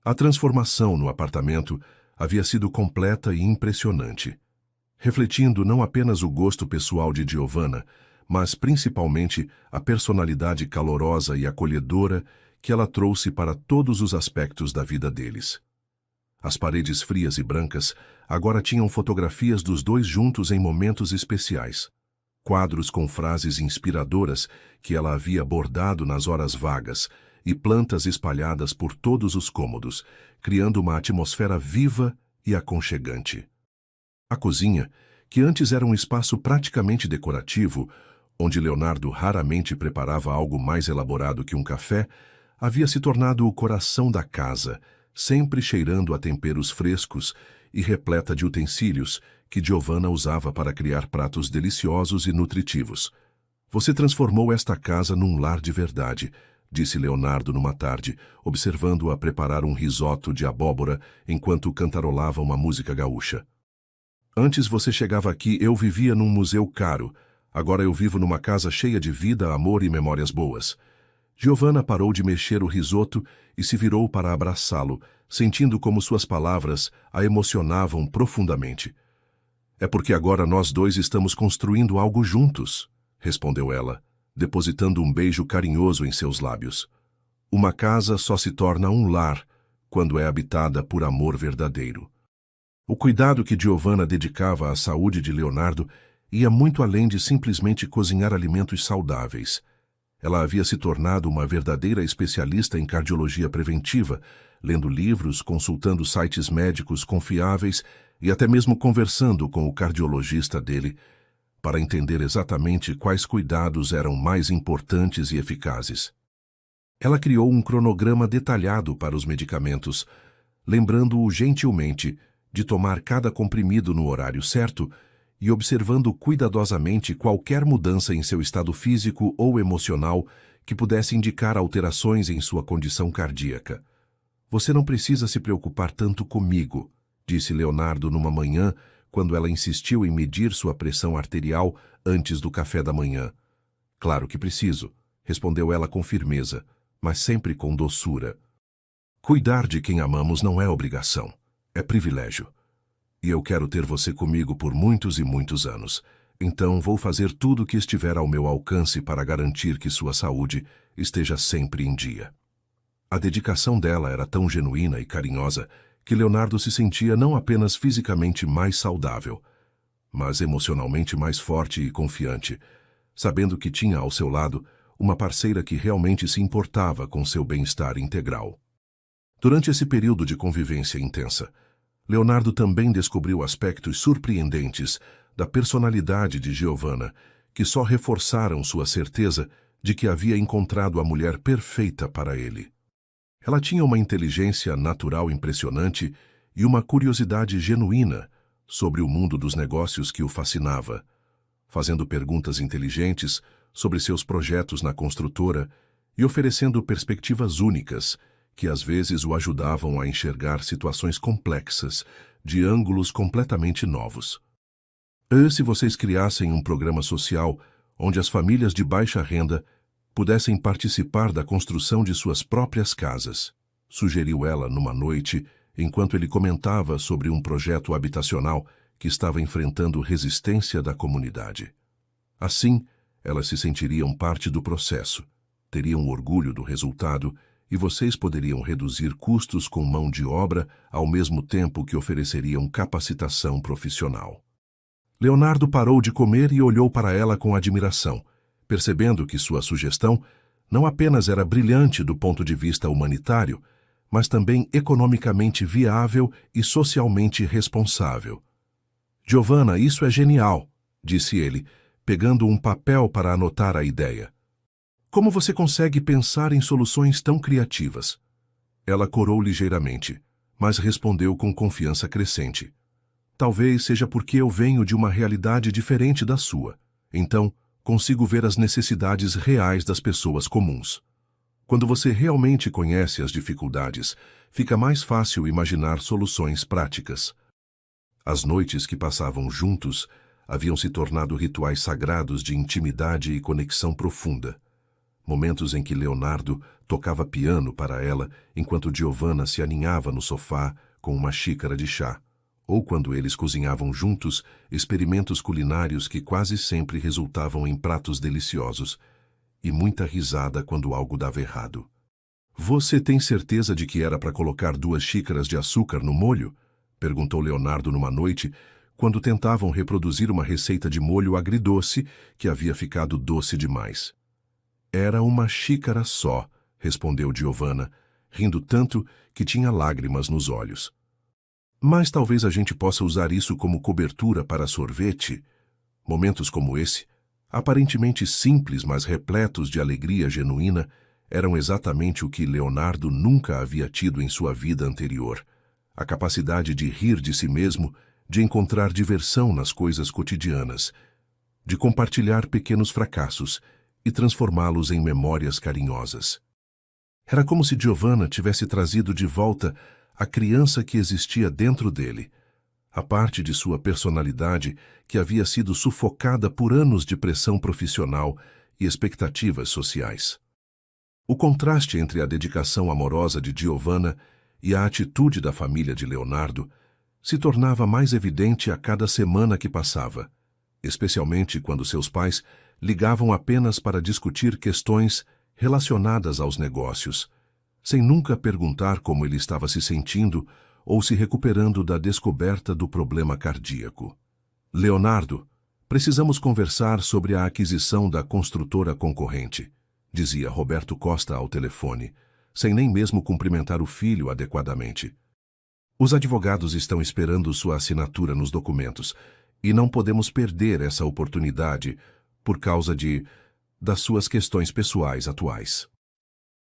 A transformação no apartamento havia sido completa e impressionante, refletindo não apenas o gosto pessoal de Giovanna, mas principalmente a personalidade calorosa e acolhedora que ela trouxe para todos os aspectos da vida deles. As paredes frias e brancas agora tinham fotografias dos dois juntos em momentos especiais. Quadros com frases inspiradoras que ela havia bordado nas horas vagas e plantas espalhadas por todos os cômodos, criando uma atmosfera viva e aconchegante. A cozinha, que antes era um espaço praticamente decorativo, onde Leonardo raramente preparava algo mais elaborado que um café, havia se tornado o coração da casa, sempre cheirando a temperos frescos e repleta de utensílios que Giovanna usava para criar pratos deliciosos e nutritivos. Você transformou esta casa num lar de verdade, disse Leonardo numa tarde, observando-a preparar um risoto de abóbora enquanto cantarolava uma música gaúcha. Antes você chegava aqui, eu vivia num museu caro. Agora eu vivo numa casa cheia de vida, amor e memórias boas. Giovanna parou de mexer o risoto e se virou para abraçá-lo, sentindo como suas palavras a emocionavam profundamente. É porque agora nós dois estamos construindo algo juntos, respondeu ela, depositando um beijo carinhoso em seus lábios. Uma casa só se torna um lar quando é habitada por amor verdadeiro. O cuidado que Giovanna dedicava à saúde de Leonardo ia muito além de simplesmente cozinhar alimentos saudáveis. Ela havia se tornado uma verdadeira especialista em cardiologia preventiva, lendo livros, consultando sites médicos confiáveis e até mesmo conversando com o cardiologista dele, para entender exatamente quais cuidados eram mais importantes e eficazes. Ela criou um cronograma detalhado para os medicamentos, lembrando-o gentilmente de tomar cada comprimido no horário certo e observando cuidadosamente qualquer mudança em seu estado físico ou emocional que pudesse indicar alterações em sua condição cardíaca. Você não precisa se preocupar tanto comigo, disse Leonardo numa manhã, quando ela insistiu em medir sua pressão arterial antes do café da manhã. Claro que preciso, respondeu ela com firmeza, mas sempre com doçura. Cuidar de quem amamos não é obrigação, é privilégio. E eu quero ter você comigo por muitos e muitos anos. Então vou fazer tudo o que estiver ao meu alcance para garantir que sua saúde esteja sempre em dia. A dedicação dela era tão genuína e carinhosa que Leonardo se sentia não apenas fisicamente mais saudável, mas emocionalmente mais forte e confiante, sabendo que tinha ao seu lado uma parceira que realmente se importava com seu bem-estar integral. Durante esse período de convivência intensa, Leonardo também descobriu aspectos surpreendentes da personalidade de Giovanna, que só reforçaram sua certeza de que havia encontrado a mulher perfeita para ele. Ela tinha uma inteligência natural impressionante e uma curiosidade genuína sobre o mundo dos negócios que o fascinava, fazendo perguntas inteligentes sobre seus projetos na construtora e oferecendo perspectivas únicas que às vezes o ajudavam a enxergar situações complexas de ângulos completamente novos. E se vocês criassem um programa social onde as famílias de baixa renda pudessem participar da construção de suas próprias casas, sugeriu ela numa noite, enquanto ele comentava sobre um projeto habitacional que estava enfrentando resistência da comunidade. Assim, elas se sentiriam parte do processo, teriam orgulho do resultado e vocês poderiam reduzir custos com mão de obra ao mesmo tempo que ofereceriam capacitação profissional. Leonardo parou de comer e olhou para ela com admiração, percebendo que sua sugestão não apenas era brilhante do ponto de vista humanitário, mas também economicamente viável e socialmente responsável. Giovanna, isso é genial, disse ele, pegando um papel para anotar a ideia. Como você consegue pensar em soluções tão criativas? Ela corou ligeiramente, mas respondeu com confiança crescente. Talvez seja porque eu venho de uma realidade diferente da sua. Então, consigo ver as necessidades reais das pessoas comuns. Quando você realmente conhece as dificuldades, fica mais fácil imaginar soluções práticas. As noites que passavam juntos haviam se tornado rituais sagrados de intimidade e conexão profunda. Momentos em que Leonardo tocava piano para ela enquanto Giovanna se aninhava no sofá com uma xícara de chá, ou quando eles cozinhavam juntos experimentos culinários que quase sempre resultavam em pratos deliciosos, e muita risada quando algo dava errado. Você tem certeza de que era para colocar 2 xícaras de açúcar no molho? Perguntou Leonardo numa noite, quando tentavam reproduzir uma receita de molho agridoce que havia ficado doce demais. Era 1 xícara só, respondeu Giovanna, rindo tanto que tinha lágrimas nos olhos. Mas talvez a gente possa usar isso como cobertura para sorvete. Momentos como esse, aparentemente simples, mas repletos de alegria genuína, eram exatamente o que Leonardo nunca havia tido em sua vida anterior. A capacidade de rir de si mesmo, de encontrar diversão nas coisas cotidianas, de compartilhar pequenos fracassos e transformá-los em memórias carinhosas. Era como se Giovanna tivesse trazido de volta a criança que existia dentro dele, a parte de sua personalidade que havia sido sufocada por anos de pressão profissional e expectativas sociais. O contraste entre a dedicação amorosa de Giovanna e a atitude da família de Leonardo se tornava mais evidente a cada semana que passava, especialmente quando seus pais ligavam apenas para discutir questões relacionadas aos negócios, sem nunca perguntar como ele estava se sentindo ou se recuperando da descoberta do problema cardíaco. Leonardo, precisamos conversar sobre a aquisição da construtora concorrente, dizia Roberto Costa ao telefone, sem nem mesmo cumprimentar o filho adequadamente. Os advogados estão esperando sua assinatura nos documentos e não podemos perder essa oportunidade por causa das suas questões pessoais atuais.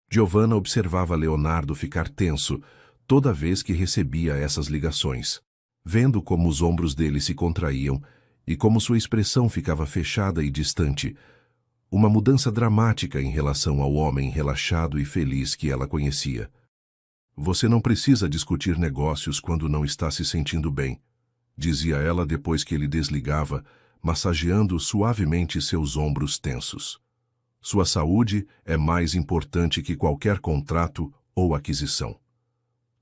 Giovanna observava Leonardo ficar tenso toda vez que recebia essas ligações, vendo como os ombros dele se contraíam e como sua expressão ficava fechada e distante, uma mudança dramática em relação ao homem relaxado e feliz que ela conhecia. Você não precisa discutir negócios quando não está se sentindo bem, dizia ela depois que ele desligava, massageando suavemente seus ombros tensos. Sua saúde é mais importante que qualquer contrato ou aquisição.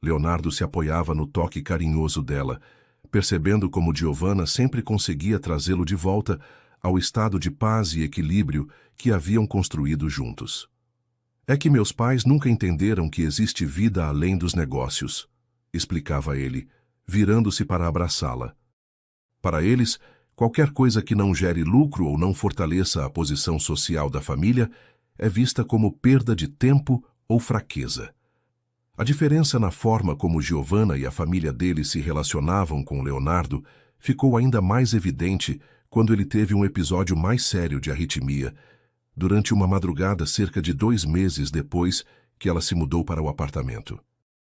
Leonardo se apoiava no toque carinhoso dela, percebendo como Giovanna sempre conseguia trazê-lo de volta ao estado de paz e equilíbrio que haviam construído juntos. É que meus pais nunca entenderam que existe vida além dos negócios, explicava ele, virando-se para abraçá-la. Para eles, qualquer coisa que não gere lucro ou não fortaleça a posição social da família é vista como perda de tempo ou fraqueza. A diferença na forma como Giovanna e a família dele se relacionavam com Leonardo ficou ainda mais evidente quando ele teve um episódio mais sério de arritmia, durante uma madrugada cerca de 2 meses depois que ela se mudou para o apartamento.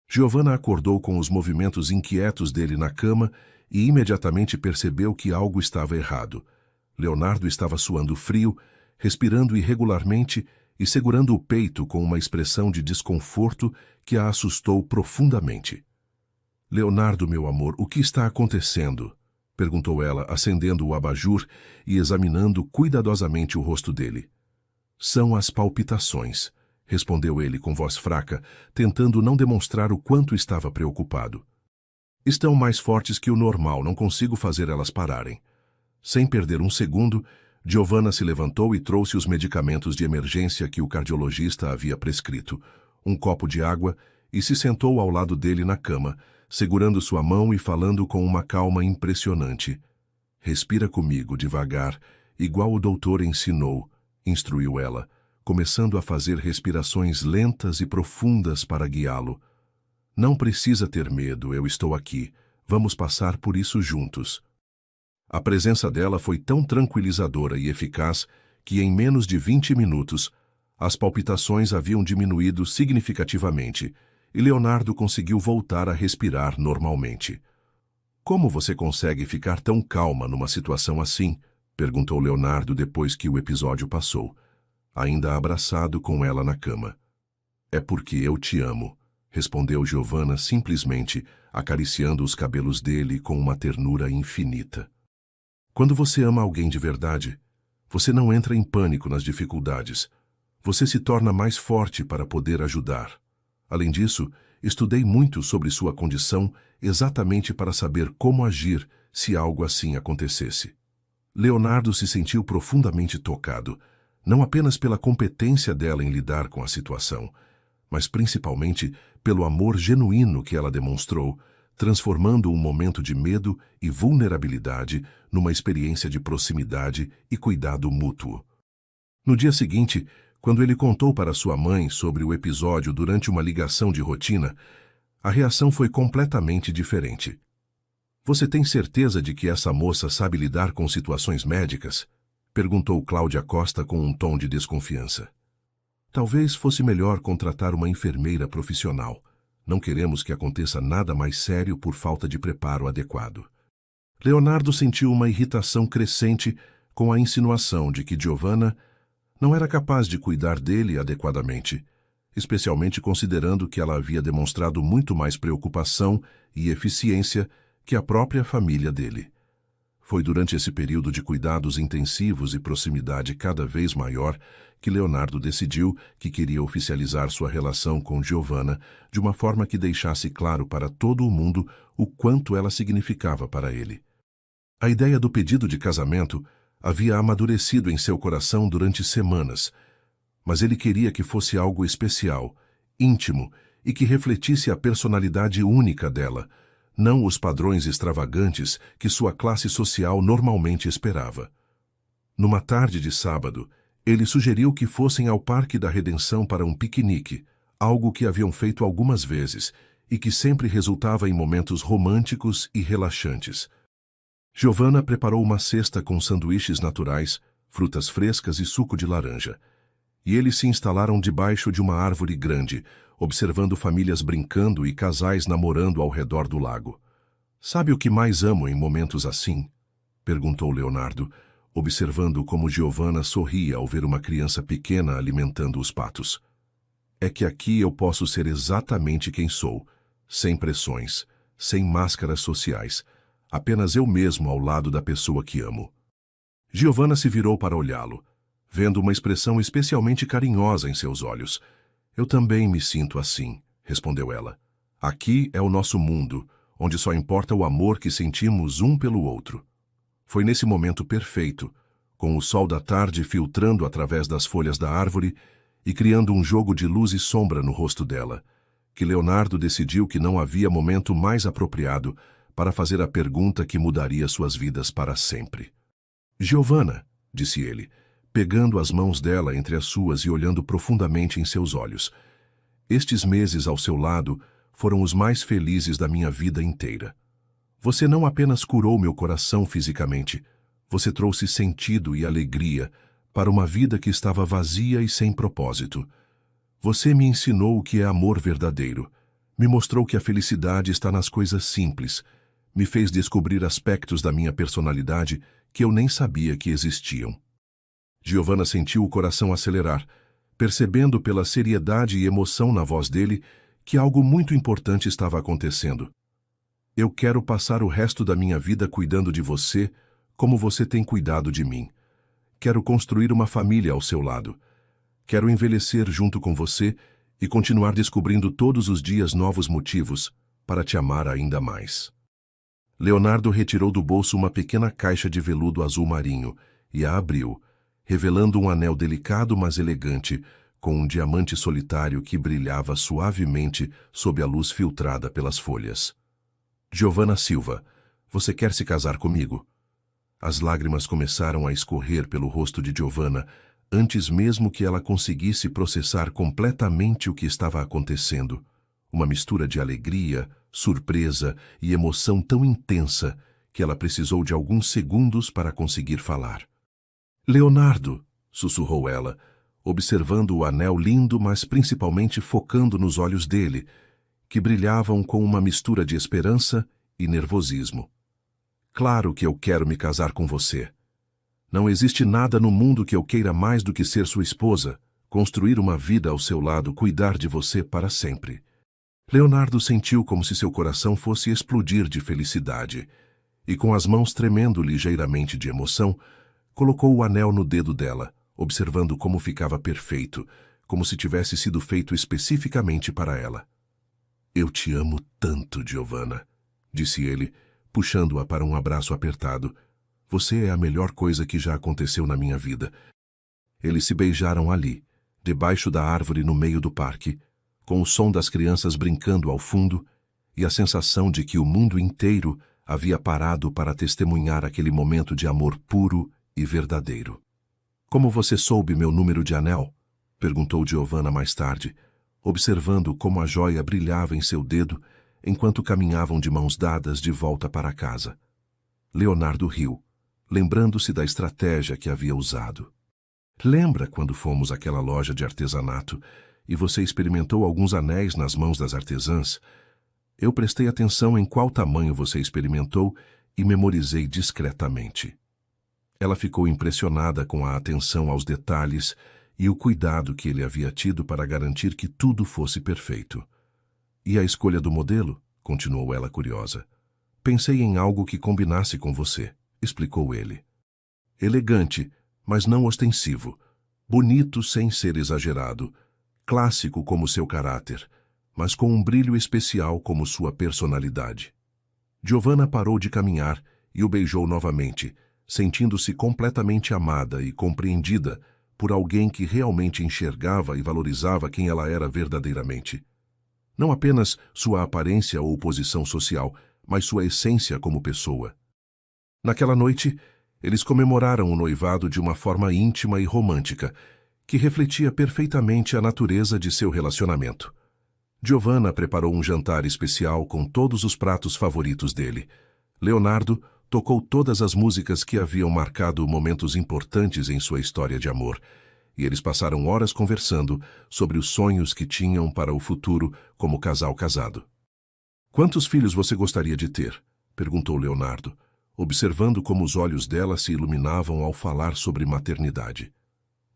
Giovanna acordou com os movimentos inquietos dele na cama e imediatamente percebeu que algo estava errado. Leonardo estava suando frio, respirando irregularmente e segurando o peito com uma expressão de desconforto que a assustou profundamente. "Leonardo, meu amor, o que está acontecendo?" perguntou ela, acendendo o abajur e examinando cuidadosamente o rosto dele. "São as palpitações", respondeu ele com voz fraca, tentando não demonstrar o quanto estava preocupado. Estão mais fortes que o normal, não consigo fazer elas pararem. Sem perder um segundo, Giovanna se levantou e trouxe os medicamentos de emergência que o cardiologista havia prescrito, um copo de água, e se sentou ao lado dele na cama, segurando sua mão e falando com uma calma impressionante. Respira comigo, devagar, igual o doutor ensinou, instruiu ela, começando a fazer respirações lentas e profundas para guiá-lo. Não precisa ter medo, eu estou aqui. Vamos passar por isso juntos. A presença dela foi tão tranquilizadora e eficaz que, em menos de 20 minutos, as palpitações haviam diminuído significativamente e Leonardo conseguiu voltar a respirar normalmente. Como você consegue ficar tão calma numa situação assim? Perguntou Leonardo depois que o episódio passou, ainda abraçado com ela na cama. É porque eu te amo, respondeu Giovanna simplesmente, acariciando os cabelos dele com uma ternura infinita. Quando você ama alguém de verdade, você não entra em pânico nas dificuldades. Você se torna mais forte para poder ajudar. Além disso, estudei muito sobre sua condição exatamente para saber como agir se algo assim acontecesse. Leonardo se sentiu profundamente tocado, não apenas pela competência dela em lidar com a situação, mas principalmente pelo amor genuíno que ela demonstrou, transformando um momento de medo e vulnerabilidade numa experiência de proximidade e cuidado mútuo. No dia seguinte, quando ele contou para sua mãe sobre o episódio durante uma ligação de rotina, a reação foi completamente diferente. Você tem certeza de que essa moça sabe lidar com situações médicas? Perguntou Cláudia Costa com um tom de desconfiança. Talvez fosse melhor contratar uma enfermeira profissional. Não queremos que aconteça nada mais sério por falta de preparo adequado. Leonardo sentiu uma irritação crescente com a insinuação de que Giovanna não era capaz de cuidar dele adequadamente, especialmente considerando que ela havia demonstrado muito mais preocupação e eficiência que a própria família dele. Foi durante esse período de cuidados intensivos e proximidade cada vez maior que Leonardo decidiu que queria oficializar sua relação com Giovanna de uma forma que deixasse claro para todo o mundo o quanto ela significava para ele. A ideia do pedido de casamento havia amadurecido em seu coração durante semanas, mas ele queria que fosse algo especial, íntimo e que refletisse a personalidade única dela, não os padrões extravagantes que sua classe social normalmente esperava. Numa tarde de sábado, ele sugeriu que fossem ao Parque da Redenção para um piquenique, algo que haviam feito algumas vezes e que sempre resultava em momentos românticos e relaxantes. Giovanna preparou uma cesta com sanduíches naturais, frutas frescas e suco de laranja. E eles se instalaram debaixo de uma árvore grande, observando famílias brincando e casais namorando ao redor do lago. Sabe o que mais amo em momentos assim? Perguntou Leonardo, observando como Giovanna sorria ao ver uma criança pequena alimentando os patos. É que aqui eu posso ser exatamente quem sou, sem pressões, sem máscaras sociais, apenas eu mesmo ao lado da pessoa que amo. Giovanna se virou para olhá-lo, vendo uma expressão especialmente carinhosa em seus olhos. Eu também me sinto assim, respondeu ela. Aqui é o nosso mundo, onde só importa o amor que sentimos um pelo outro. Foi nesse momento perfeito, com o sol da tarde filtrando através das folhas da árvore e criando um jogo de luz e sombra no rosto dela, que Leonardo decidiu que não havia momento mais apropriado para fazer a pergunta que mudaria suas vidas para sempre. Giovanna, disse ele, pegando as mãos dela entre as suas e olhando profundamente em seus olhos. Estes meses ao seu lado foram os mais felizes da minha vida inteira. Você não apenas curou meu coração fisicamente, você trouxe sentido e alegria para uma vida que estava vazia e sem propósito. Você me ensinou o que é amor verdadeiro, me mostrou que a felicidade está nas coisas simples, me fez descobrir aspectos da minha personalidade que eu nem sabia que existiam. Giovanna sentiu o coração acelerar, percebendo pela seriedade e emoção na voz dele que algo muito importante estava acontecendo. Eu quero passar o resto da minha vida cuidando de você como você tem cuidado de mim. Quero construir uma família ao seu lado. Quero envelhecer junto com você e continuar descobrindo todos os dias novos motivos para te amar ainda mais. Leonardo retirou do bolso uma pequena caixa de veludo azul marinho e a abriu, revelando um anel delicado mas elegante, com um diamante solitário que brilhava suavemente sob a luz filtrada pelas folhas. Giovanna Silva, você quer se casar comigo? As lágrimas começaram a escorrer pelo rosto de Giovanna, antes mesmo que ela conseguisse processar completamente o que estava acontecendo. Uma mistura de alegria, surpresa e emoção tão intensa que ela precisou de alguns segundos para conseguir falar. Leonardo, sussurrou ela, observando o anel lindo, mas principalmente focando nos olhos dele, que brilhavam com uma mistura de esperança e nervosismo. Claro que eu quero me casar com você. Não existe nada no mundo que eu queira mais do que ser sua esposa, construir uma vida ao seu lado, cuidar de você para sempre. Leonardo sentiu como se seu coração fosse explodir de felicidade, e com as mãos tremendo ligeiramente de emoção, colocou o anel no dedo dela, observando como ficava perfeito, como se tivesse sido feito especificamente para ela. Eu te amo tanto, Giovanna, disse ele, puxando-a para um abraço apertado. Você é a melhor coisa que já aconteceu na minha vida. Eles se beijaram ali, debaixo da árvore no meio do parque, com o som das crianças brincando ao fundo e a sensação de que o mundo inteiro havia parado para testemunhar aquele momento de amor puro e verdadeiro. Como você soube meu número de anel? Perguntou Giovanna mais tarde, observando como a joia brilhava em seu dedo enquanto caminhavam de mãos dadas de volta para casa. Leonardo riu, lembrando-se da estratégia que havia usado. Lembra quando fomos àquela loja de artesanato e você experimentou alguns anéis nas mãos das artesãs? Eu prestei atenção em qual tamanho você experimentou e memorizei discretamente. Ela ficou impressionada com a atenção aos detalhes e o cuidado que ele havia tido para garantir que tudo fosse perfeito. E a escolha do modelo? Continuou ela curiosa. Pensei em algo que combinasse com você, explicou ele. Elegante, mas não ostensivo. Bonito sem ser exagerado. Clássico como seu caráter, mas com um brilho especial como sua personalidade. Giovanna parou de caminhar e o beijou novamente, sentindo-se completamente amada e compreendida por alguém que realmente enxergava e valorizava quem ela era verdadeiramente. Não apenas sua aparência ou posição social, mas sua essência como pessoa. Naquela noite, eles comemoraram o noivado de uma forma íntima e romântica, que refletia perfeitamente a natureza de seu relacionamento. Giovanna preparou um jantar especial com todos os pratos favoritos dele. Leonardo tocou todas as músicas que haviam marcado momentos importantes em sua história de amor, e eles passaram horas conversando sobre os sonhos que tinham para o futuro como casal casado. Quantos filhos você gostaria de ter? Perguntou Leonardo, observando como os olhos dela se iluminavam ao falar sobre maternidade.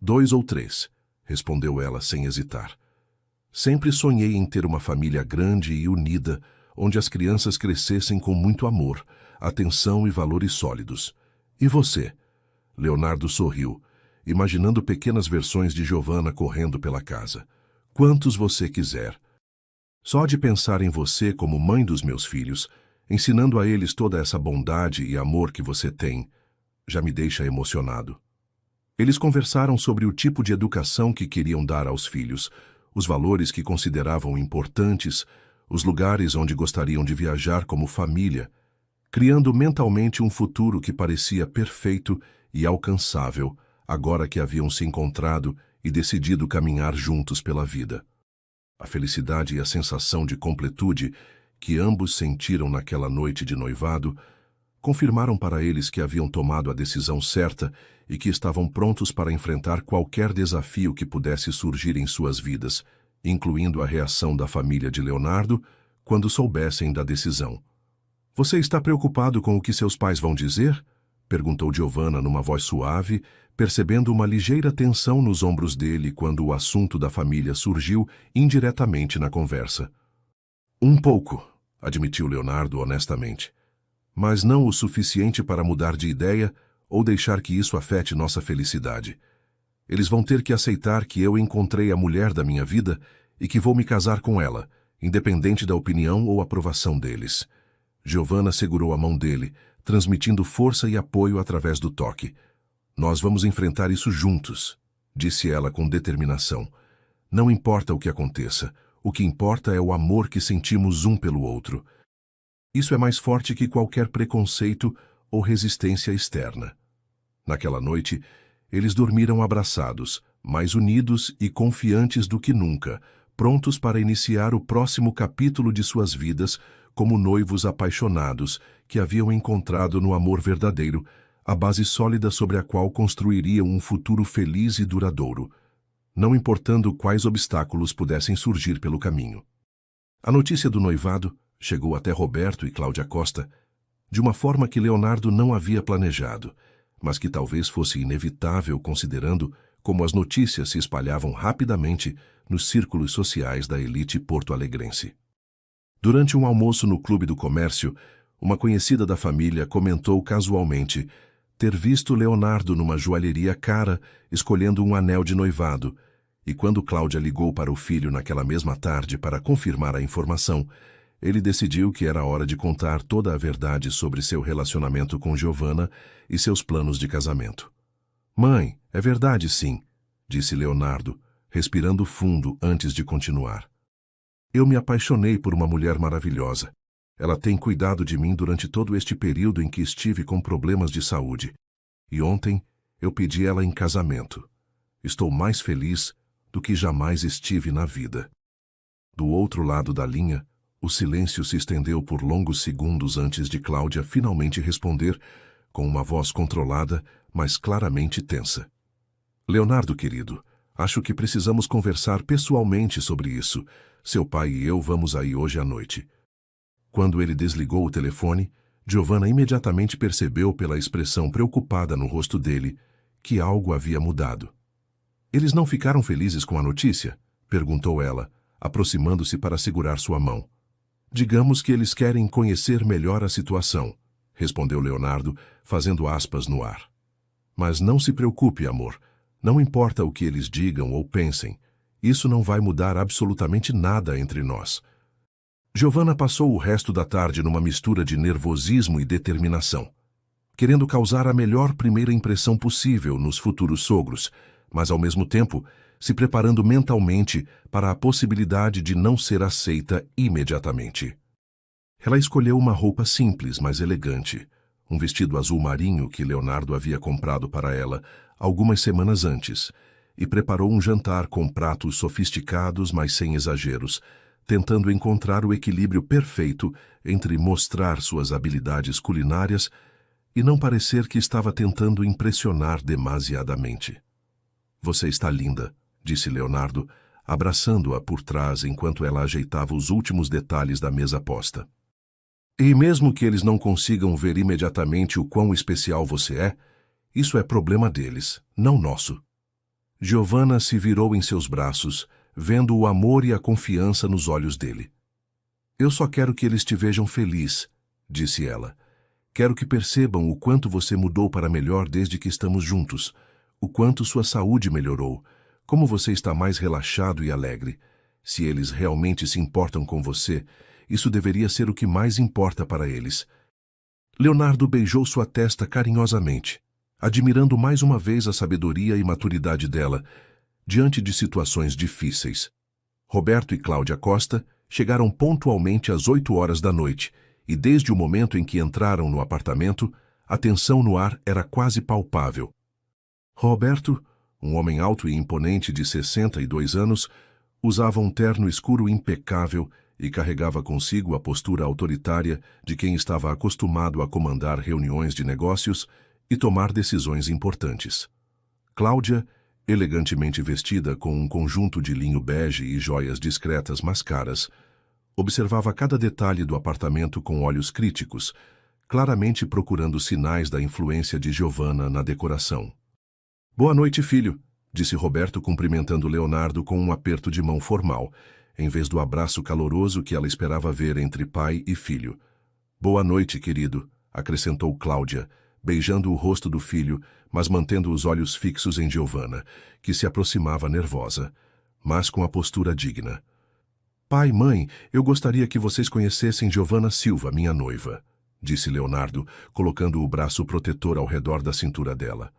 2 ou 3, respondeu ela sem hesitar. Sempre sonhei em ter uma família grande e unida, onde as crianças crescessem com muito amor, atenção e valores sólidos. E você? Leonardo sorriu, imaginando pequenas versões de Giovanna correndo pela casa. Quantos você quiser. Só de pensar em você como mãe dos meus filhos, ensinando a eles toda essa bondade e amor que você tem, já me deixa emocionado. Eles conversaram sobre o tipo de educação que queriam dar aos filhos, os valores que consideravam importantes, os lugares onde gostariam de viajar como família, criando mentalmente um futuro que parecia perfeito e alcançável, agora que haviam se encontrado e decidido caminhar juntos pela vida. A felicidade e a sensação de completude que ambos sentiram naquela noite de noivado confirmaram para eles que haviam tomado a decisão certa e que estavam prontos para enfrentar qualquer desafio que pudesse surgir em suas vidas, incluindo a reação da família de Leonardo quando soubessem da decisão. Você está preocupado com o que seus pais vão dizer? Perguntou Giovanna numa voz suave, percebendo uma ligeira tensão nos ombros dele quando o assunto da família surgiu indiretamente na conversa. Um pouco, admitiu Leonardo honestamente, mas não o suficiente para mudar de ideia ou deixar que isso afete nossa felicidade. Eles vão ter que aceitar que eu encontrei a mulher da minha vida e que vou me casar com ela, independente da opinião ou aprovação deles. Giovanna segurou a mão dele, transmitindo força e apoio através do toque. Nós vamos enfrentar isso juntos, disse ela com determinação. Não importa o que aconteça, o que importa é o amor que sentimos um pelo outro. Isso é mais forte que qualquer preconceito ou resistência externa. Naquela noite, eles dormiram abraçados, mais unidos e confiantes do que nunca, prontos para iniciar o próximo capítulo de suas vidas como noivos apaixonados que haviam encontrado no amor verdadeiro a base sólida sobre a qual construiriam um futuro feliz e duradouro, não importando quais obstáculos pudessem surgir pelo caminho. A notícia do noivado chegou até Roberto e Cláudia Costa de uma forma que Leonardo não havia planejado, mas que talvez fosse inevitável considerando como as notícias se espalhavam rapidamente nos círculos sociais da elite porto-alegrense. Durante um almoço no Clube do Comércio, uma conhecida da família comentou casualmente ter visto Leonardo numa joalheria cara escolhendo um anel de noivado, e quando Cláudia ligou para o filho naquela mesma tarde para confirmar a informação, ele decidiu que era hora de contar toda a verdade sobre seu relacionamento com Giovanna e seus planos de casamento. Mãe, é verdade sim, disse Leonardo, respirando fundo antes de continuar. Eu me apaixonei por uma mulher maravilhosa. Ela tem cuidado de mim durante todo este período em que estive com problemas de saúde. E ontem eu pedi ela em casamento. Estou mais feliz do que jamais estive na vida. Do outro lado da linha, o silêncio se estendeu por longos segundos antes de Cláudia finalmente responder, com uma voz controlada, mas claramente tensa. Leonardo, querido, acho que precisamos conversar pessoalmente sobre isso. Seu pai e eu vamos aí hoje à noite. Quando ele desligou o telefone, Giovanna imediatamente percebeu pela expressão preocupada no rosto dele que algo havia mudado. Eles não ficaram felizes com a notícia? Perguntou ela, aproximando-se para segurar sua mão. Digamos que eles querem conhecer melhor a situação, respondeu Leonardo, fazendo aspas no ar. Mas não se preocupe, amor. Não importa o que eles digam ou pensem. Isso não vai mudar absolutamente nada entre nós. Giovanna passou o resto da tarde numa mistura de nervosismo e determinação, querendo causar a melhor primeira impressão possível nos futuros sogros, mas ao mesmo tempo se preparando mentalmente para a possibilidade de não ser aceita imediatamente. Ela escolheu uma roupa simples, mas elegante, um vestido azul marinho que Leonardo havia comprado para ela algumas semanas antes, e preparou um jantar com pratos sofisticados, mas sem exageros, tentando encontrar o equilíbrio perfeito entre mostrar suas habilidades culinárias e não parecer que estava tentando impressionar demasiadamente. Você está linda, disse Leonardo, abraçando-a por trás enquanto ela ajeitava os últimos detalhes da mesa posta. E mesmo que eles não consigam ver imediatamente o quão especial você é, isso é problema deles, não nosso. Giovanna se virou em seus braços, vendo o amor e a confiança nos olhos dele. Eu só quero que eles te vejam feliz, disse ela. Quero que percebam o quanto você mudou para melhor desde que estamos juntos, o quanto sua saúde melhorou, como você está mais relaxado e alegre. Se eles realmente se importam com você, isso deveria ser o que mais importa para eles. Leonardo beijou sua testa carinhosamente, admirando mais uma vez a sabedoria e maturidade dela, diante de situações difíceis. Roberto e Cláudia Costa chegaram pontualmente às 8 horas da noite, e desde o momento em que entraram no apartamento, a tensão no ar era quase palpável. Roberto, um homem alto e imponente de 62 anos, usava um terno escuro impecável e carregava consigo a postura autoritária de quem estava acostumado a comandar reuniões de negócios e tomar decisões importantes. Cláudia, elegantemente vestida com um conjunto de linho bege e joias discretas mas caras, observava cada detalhe do apartamento com olhos críticos, claramente procurando sinais da influência de Giovanna na decoração. Boa noite, filho, disse Roberto cumprimentando Leonardo com um aperto de mão formal, em vez do abraço caloroso que ela esperava ver entre pai e filho. Boa noite, querido, acrescentou Cláudia, beijando o rosto do filho, mas mantendo os olhos fixos em Giovanna, que se aproximava nervosa, mas com a postura digna. Pai, mãe, eu gostaria que vocês conhecessem Giovanna Silva, minha noiva, disse Leonardo, colocando o braço protetor ao redor da cintura dela.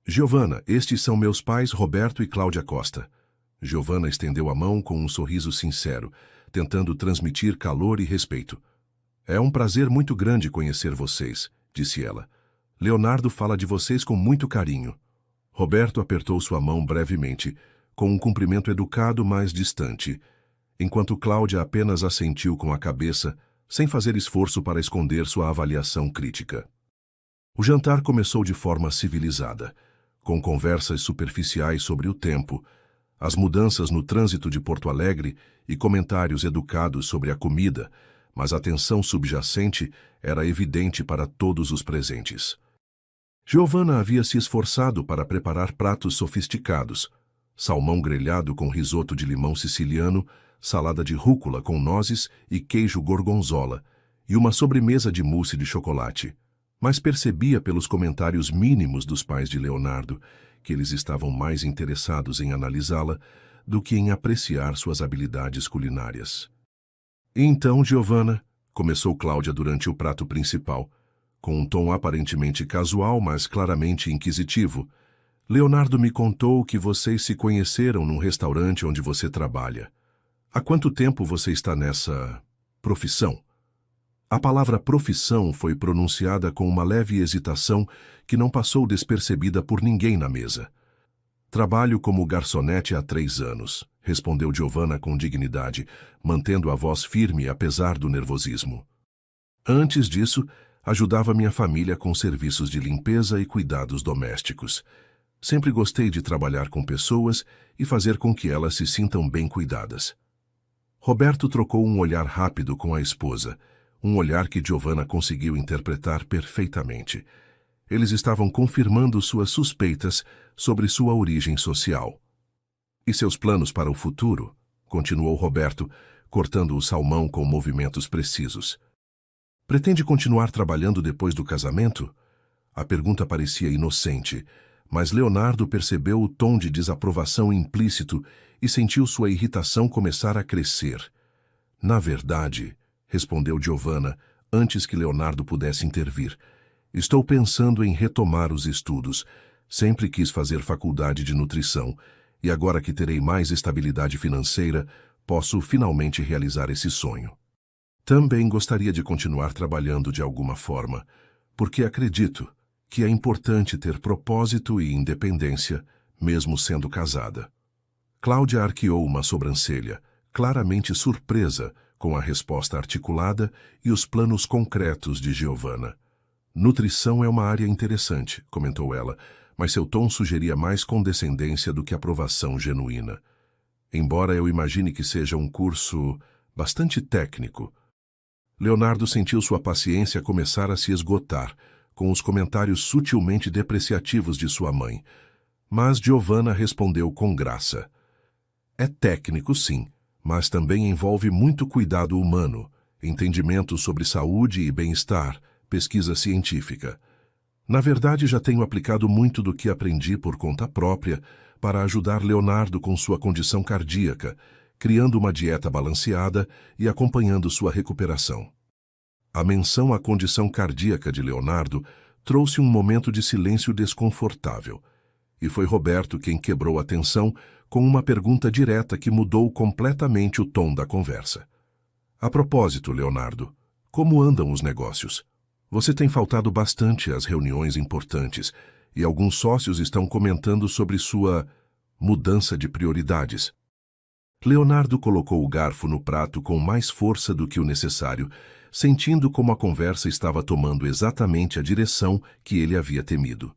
Giovanna, estes são meus pais Roberto e Cláudia Costa. Giovanna estendeu a mão com um sorriso sincero, tentando transmitir calor e respeito. É um prazer muito grande conhecer vocês, disse ela. Leonardo fala de vocês com muito carinho. Roberto apertou sua mão brevemente, com um cumprimento educado, mas distante, enquanto Cláudia apenas assentiu com a cabeça, sem fazer esforço para esconder sua avaliação crítica. O jantar começou de forma civilizada, com conversas superficiais sobre o tempo, as mudanças no trânsito de Porto Alegre e comentários educados sobre a comida, mas a tensão subjacente era evidente para todos os presentes. Giovanna havia se esforçado para preparar pratos sofisticados, salmão grelhado com risoto de limão siciliano, salada de rúcula com nozes e queijo gorgonzola, e uma sobremesa de mousse de chocolate. Mas percebia pelos comentários mínimos dos pais de Leonardo que eles estavam mais interessados em analisá-la do que em apreciar suas habilidades culinárias. Então, Giovanna, começou Cláudia durante o prato principal, com um tom aparentemente casual, mas claramente inquisitivo, Leonardo me contou que vocês se conheceram num restaurante onde você trabalha. Há quanto tempo você está nessa profissão? A palavra profissão foi pronunciada com uma leve hesitação que não passou despercebida por ninguém na mesa. Trabalho como garçonete há 3 anos, respondeu Giovanna com dignidade, mantendo a voz firme apesar do nervosismo. Antes disso, ajudava minha família com serviços de limpeza e cuidados domésticos. Sempre gostei de trabalhar com pessoas e fazer com que elas se sintam bem cuidadas. Roberto trocou um olhar rápido com a esposa, um olhar que Giovanna conseguiu interpretar perfeitamente. Eles estavam confirmando suas suspeitas sobre sua origem social. E seus planos para o futuro? Continuou Roberto, cortando o salmão com movimentos precisos. Pretende continuar trabalhando depois do casamento? A pergunta parecia inocente, mas Leonardo percebeu o tom de desaprovação implícito e sentiu sua irritação começar a crescer. Na verdade, respondeu Giovanna, antes que Leonardo pudesse intervir, estou pensando em retomar os estudos. Sempre quis fazer faculdade de nutrição, e agora que terei mais estabilidade financeira, posso finalmente realizar esse sonho. Também gostaria de continuar trabalhando de alguma forma, porque acredito que é importante ter propósito e independência, mesmo sendo casada. Cláudia arqueou uma sobrancelha, claramente surpresa com a resposta articulada e os planos concretos de Giovanna. Nutrição é uma área interessante, comentou ela, mas seu tom sugeria mais condescendência do que aprovação genuína. Embora eu imagine que seja um curso bastante técnico. Leonardo sentiu sua paciência começar a se esgotar, com os comentários sutilmente depreciativos de sua mãe. Mas Giovanna respondeu com graça. É técnico, sim, mas também envolve muito cuidado humano, entendimento sobre saúde e bem-estar, pesquisa científica. Na verdade, já tenho aplicado muito do que aprendi por conta própria para ajudar Leonardo com sua condição cardíaca, criando uma dieta balanceada e acompanhando sua recuperação. A menção à condição cardíaca de Leonardo trouxe um momento de silêncio desconfortável, e foi Roberto quem quebrou a tensão com uma pergunta direta que mudou completamente o tom da conversa. A propósito, Leonardo, como andam os negócios? Você tem faltado bastante às reuniões importantes, e alguns sócios estão comentando sobre sua mudança de prioridades. Leonardo colocou o garfo no prato com mais força do que o necessário, sentindo como a conversa estava tomando exatamente a direção que ele havia temido.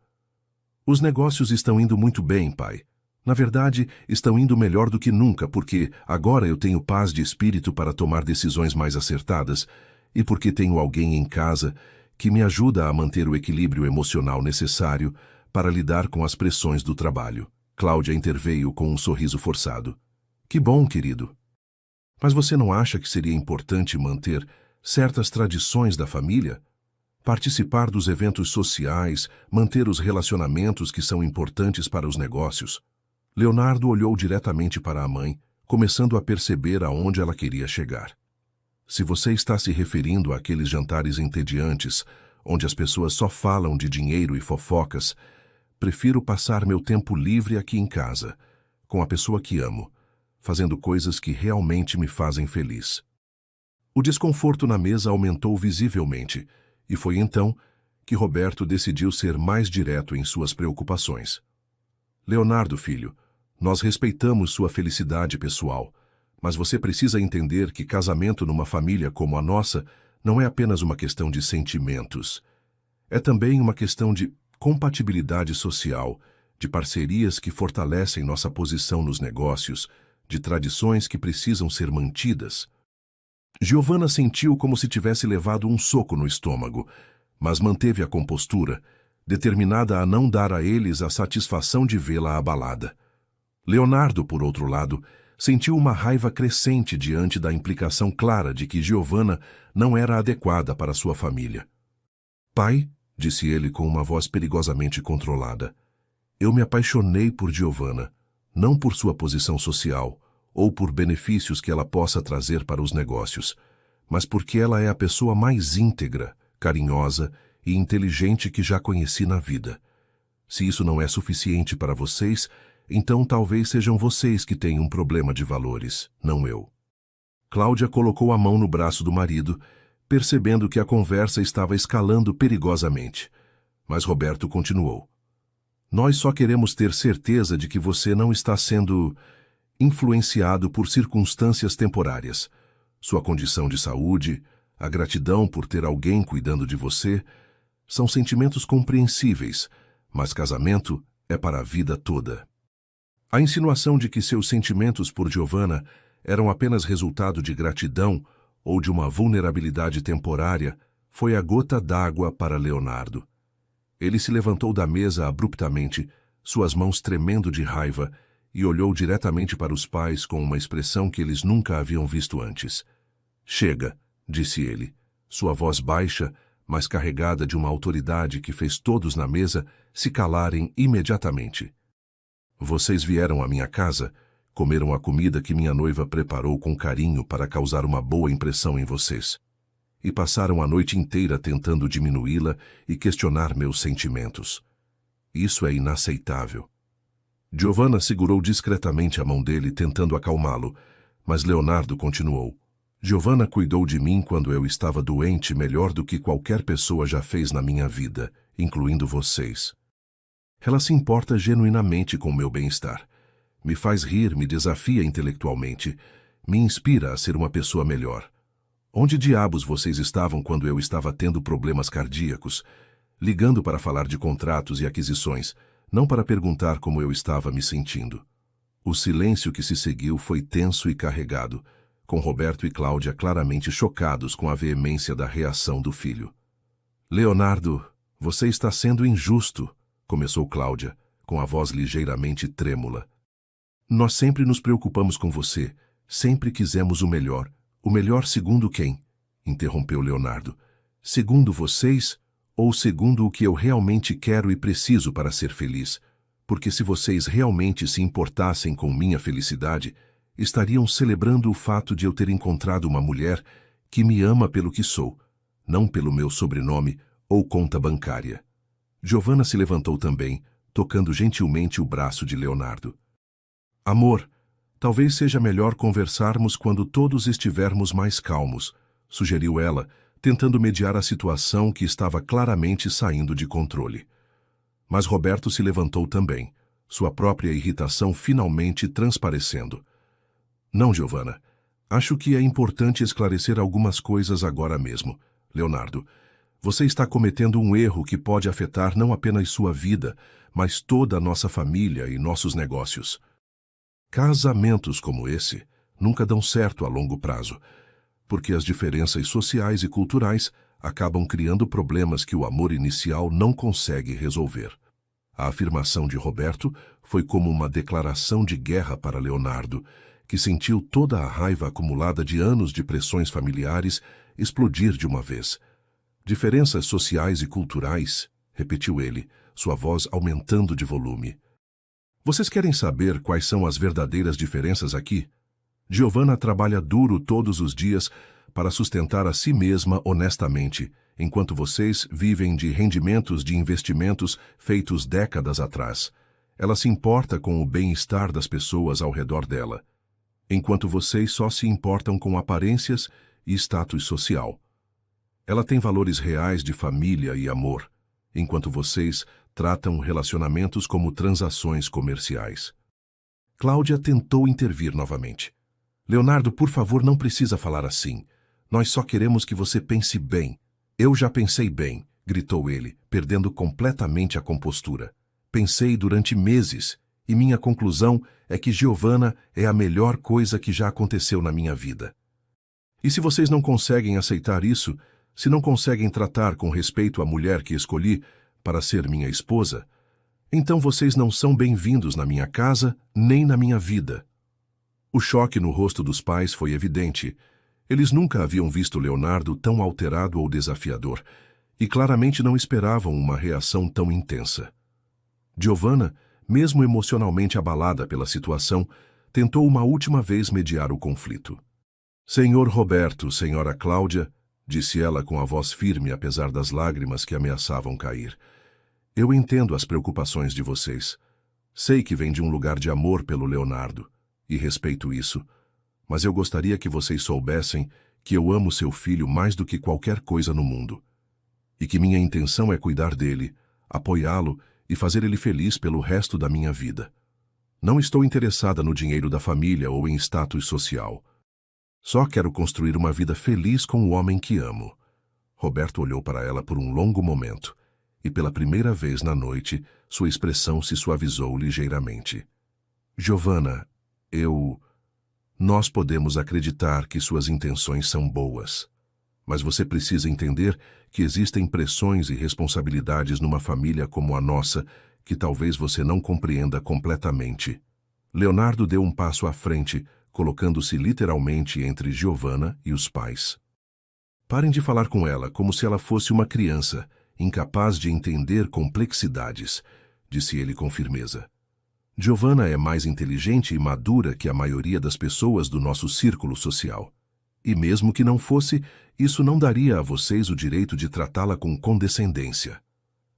Os negócios estão indo muito bem, pai. Na verdade, estão indo melhor do que nunca, porque agora eu tenho paz de espírito para tomar decisões mais acertadas e porque tenho alguém em casa que me ajuda a manter o equilíbrio emocional necessário para lidar com as pressões do trabalho. Cláudia interveio com um sorriso forçado. Que bom, querido. Mas você não acha que seria importante manter certas tradições da família? Participar dos eventos sociais, manter os relacionamentos que são importantes para os negócios? Leonardo olhou diretamente para a mãe, começando a perceber aonde ela queria chegar. Se você está se referindo àqueles jantares entediantes, onde as pessoas só falam de dinheiro e fofocas, prefiro passar meu tempo livre aqui em casa, com a pessoa que amo, fazendo coisas que realmente me fazem feliz. O desconforto na mesa aumentou visivelmente, e foi então que Roberto decidiu ser mais direto em suas preocupações. Leonardo, filho, nós respeitamos sua felicidade pessoal, mas você precisa entender que casamento numa família como a nossa não é apenas uma questão de sentimentos. É também uma questão de compatibilidade social, de parcerias que fortalecem nossa posição nos negócios, de tradições que precisam ser mantidas. Giovanna sentiu como se tivesse levado um soco no estômago, mas manteve a compostura, determinada a não dar a eles a satisfação de vê-la abalada. Leonardo, por outro lado, sentiu uma raiva crescente diante da implicação clara de que Giovanna não era adequada para sua família. Pai, disse ele com uma voz perigosamente controlada, eu me apaixonei por Giovanna, não por sua posição social ou por benefícios que ela possa trazer para os negócios, mas porque ela é a pessoa mais íntegra, carinhosa e inteligente que já conheci na vida. Se isso não é suficiente para vocês, então talvez sejam vocês que têm um problema de valores, não eu. Cláudia colocou a mão no braço do marido, percebendo que a conversa estava escalando perigosamente. Mas Roberto continuou. Nós só queremos ter certeza de que você não está sendo influenciado por circunstâncias temporárias. Sua condição de saúde, a gratidão por ter alguém cuidando de você, são sentimentos compreensíveis, mas casamento é para a vida toda. A insinuação de que seus sentimentos por Giovanna eram apenas resultado de gratidão ou de uma vulnerabilidade temporária foi a gota d'água para Leonardo. Ele se levantou da mesa abruptamente, suas mãos tremendo de raiva, e olhou diretamente para os pais com uma expressão que eles nunca haviam visto antes. Chega, disse ele, sua voz baixa, mas carregada de uma autoridade que fez todos na mesa se calarem imediatamente. Vocês vieram à minha casa, comeram a comida que minha noiva preparou com carinho para causar uma boa impressão em vocês. E passaram a noite inteira tentando diminuí-la e questionar meus sentimentos. Isso é inaceitável. Giovanna segurou discretamente a mão dele, tentando acalmá-lo, mas Leonardo continuou. Giovanna cuidou de mim quando eu estava doente melhor do que qualquer pessoa já fez na minha vida, incluindo vocês. Ela se importa genuinamente com o meu bem-estar. Me faz rir, me desafia intelectualmente, me inspira a ser uma pessoa melhor. Onde diabos vocês estavam quando eu estava tendo problemas cardíacos, ligando para falar de contratos e aquisições, não para perguntar como eu estava me sentindo? O silêncio que se seguiu foi tenso e carregado, com Roberto e Cláudia claramente chocados com a veemência da reação do filho. Leonardo, você está sendo injusto, começou Cláudia, com a voz ligeiramente trêmula. Nós sempre nos preocupamos com você, sempre quisemos o melhor segundo quem? Interrompeu Leonardo. Segundo vocês ou segundo o que eu realmente quero e preciso para ser feliz? Porque se vocês realmente se importassem com minha felicidade, estariam celebrando o fato de eu ter encontrado uma mulher que me ama pelo que sou, não pelo meu sobrenome ou conta bancária. Giovanna se levantou também, tocando gentilmente o braço de Leonardo. Amor, talvez seja melhor conversarmos quando todos estivermos mais calmos, sugeriu ela, tentando mediar a situação que estava claramente saindo de controle. Mas Roberto se levantou também, sua própria irritação finalmente transparecendo. Não, Giovanna. Acho que é importante esclarecer algumas coisas agora mesmo. Leonardo, você está cometendo um erro que pode afetar não apenas sua vida, mas toda a nossa família e nossos negócios. Casamentos como esse nunca dão certo a longo prazo, porque as diferenças sociais e culturais acabam criando problemas que o amor inicial não consegue resolver. A afirmação de Roberto foi como uma declaração de guerra para Leonardo, que sentiu toda a raiva acumulada de anos de pressões familiares explodir de uma vez. Diferenças sociais e culturais, repetiu ele, sua voz aumentando de volume. Vocês querem saber quais são as verdadeiras diferenças aqui? Giovanna trabalha duro todos os dias para sustentar a si mesma honestamente, enquanto vocês vivem de rendimentos de investimentos feitos décadas atrás. Ela se importa com o bem-estar das pessoas ao redor dela, enquanto vocês só se importam com aparências e status social. Ela tem valores reais de família e amor, enquanto vocês tratam relacionamentos como transações comerciais. Cláudia tentou intervir novamente. Leonardo, por favor, não precisa falar assim. Nós só queremos que você pense bem. Eu já pensei bem, gritou ele, perdendo completamente a compostura. Pensei durante meses, e minha conclusão é que Giovanna é a melhor coisa que já aconteceu na minha vida. E se vocês não conseguem aceitar isso, se não conseguem tratar com respeito a mulher que escolhi para ser minha esposa, então vocês não são bem-vindos na minha casa nem na minha vida. O choque no rosto dos pais foi evidente. Eles nunca haviam visto Leonardo tão alterado ou desafiador, e claramente não esperavam uma reação tão intensa. Giovanna, mesmo emocionalmente abalada pela situação, tentou uma última vez mediar o conflito. Senhor Roberto, senhora Cláudia, disse ela com a voz firme apesar das lágrimas que ameaçavam cair. Eu entendo as preocupações de vocês. Sei que vem de um lugar de amor pelo Leonardo, e respeito isso, mas eu gostaria que vocês soubessem que eu amo seu filho mais do que qualquer coisa no mundo, e que minha intenção é cuidar dele, apoiá-lo e fazer ele feliz pelo resto da minha vida. Não estou interessada no dinheiro da família ou em status social. Só quero construir uma vida feliz com o homem que amo. Roberto olhou para ela por um longo momento, e pela primeira vez na noite, sua expressão se suavizou ligeiramente. Giovanna, Nós podemos acreditar que suas intenções são boas, mas você precisa entender que existem pressões e responsabilidades numa família como a nossa que talvez você não compreenda completamente. Leonardo deu um passo à frente, colocando-se literalmente entre Giovanna e os pais. Parem de falar com ela como se ela fosse uma criança, incapaz de entender complexidades, disse ele com firmeza. Giovanna é mais inteligente e madura que a maioria das pessoas do nosso círculo social. E mesmo que não fosse, isso não daria a vocês o direito de tratá-la com condescendência.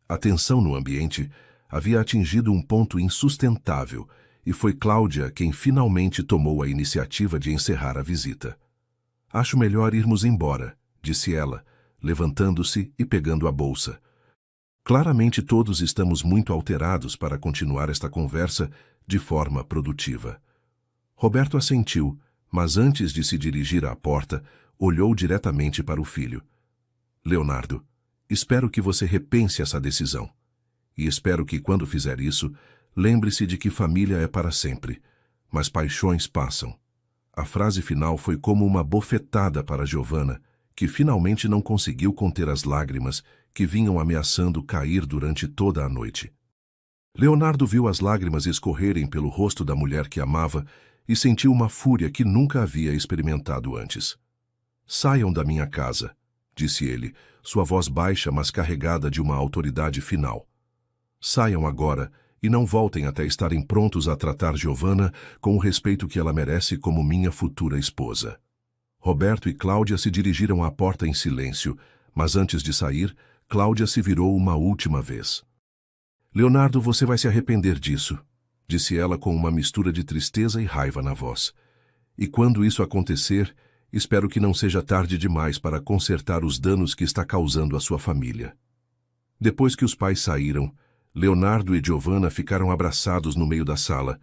A tensão no ambiente havia atingido um ponto insustentável e foi Cláudia quem finalmente tomou a iniciativa de encerrar a visita. Acho melhor irmos embora, disse ela, levantando-se e pegando a bolsa. Claramente todos estamos muito alterados para continuar esta conversa de forma produtiva. Roberto assentiu, mas antes de se dirigir à porta, olhou diretamente para o filho. Leonardo, espero que você repense essa decisão. E espero que, quando fizer isso, lembre-se de que família é para sempre, mas paixões passam. A frase final foi como uma bofetada para Giovanna, que finalmente não conseguiu conter as lágrimas que vinham ameaçando cair durante toda a noite. Leonardo viu as lágrimas escorrerem pelo rosto da mulher que amava e sentiu uma fúria que nunca havia experimentado antes. Saiam da minha casa, disse ele, sua voz baixa mas carregada de uma autoridade final. Saiam agora e não voltem até estarem prontos a tratar Giovanna com o respeito que ela merece como minha futura esposa. Roberto e Cláudia se dirigiram à porta em silêncio, mas antes de sair, Cláudia se virou uma última vez. Leonardo, você vai se arrepender disso, disse ela com uma mistura de tristeza e raiva na voz. E quando isso acontecer, espero que não seja tarde demais para consertar os danos que está causando à sua família. Depois que os pais saíram, Leonardo e Giovanna ficaram abraçados no meio da sala,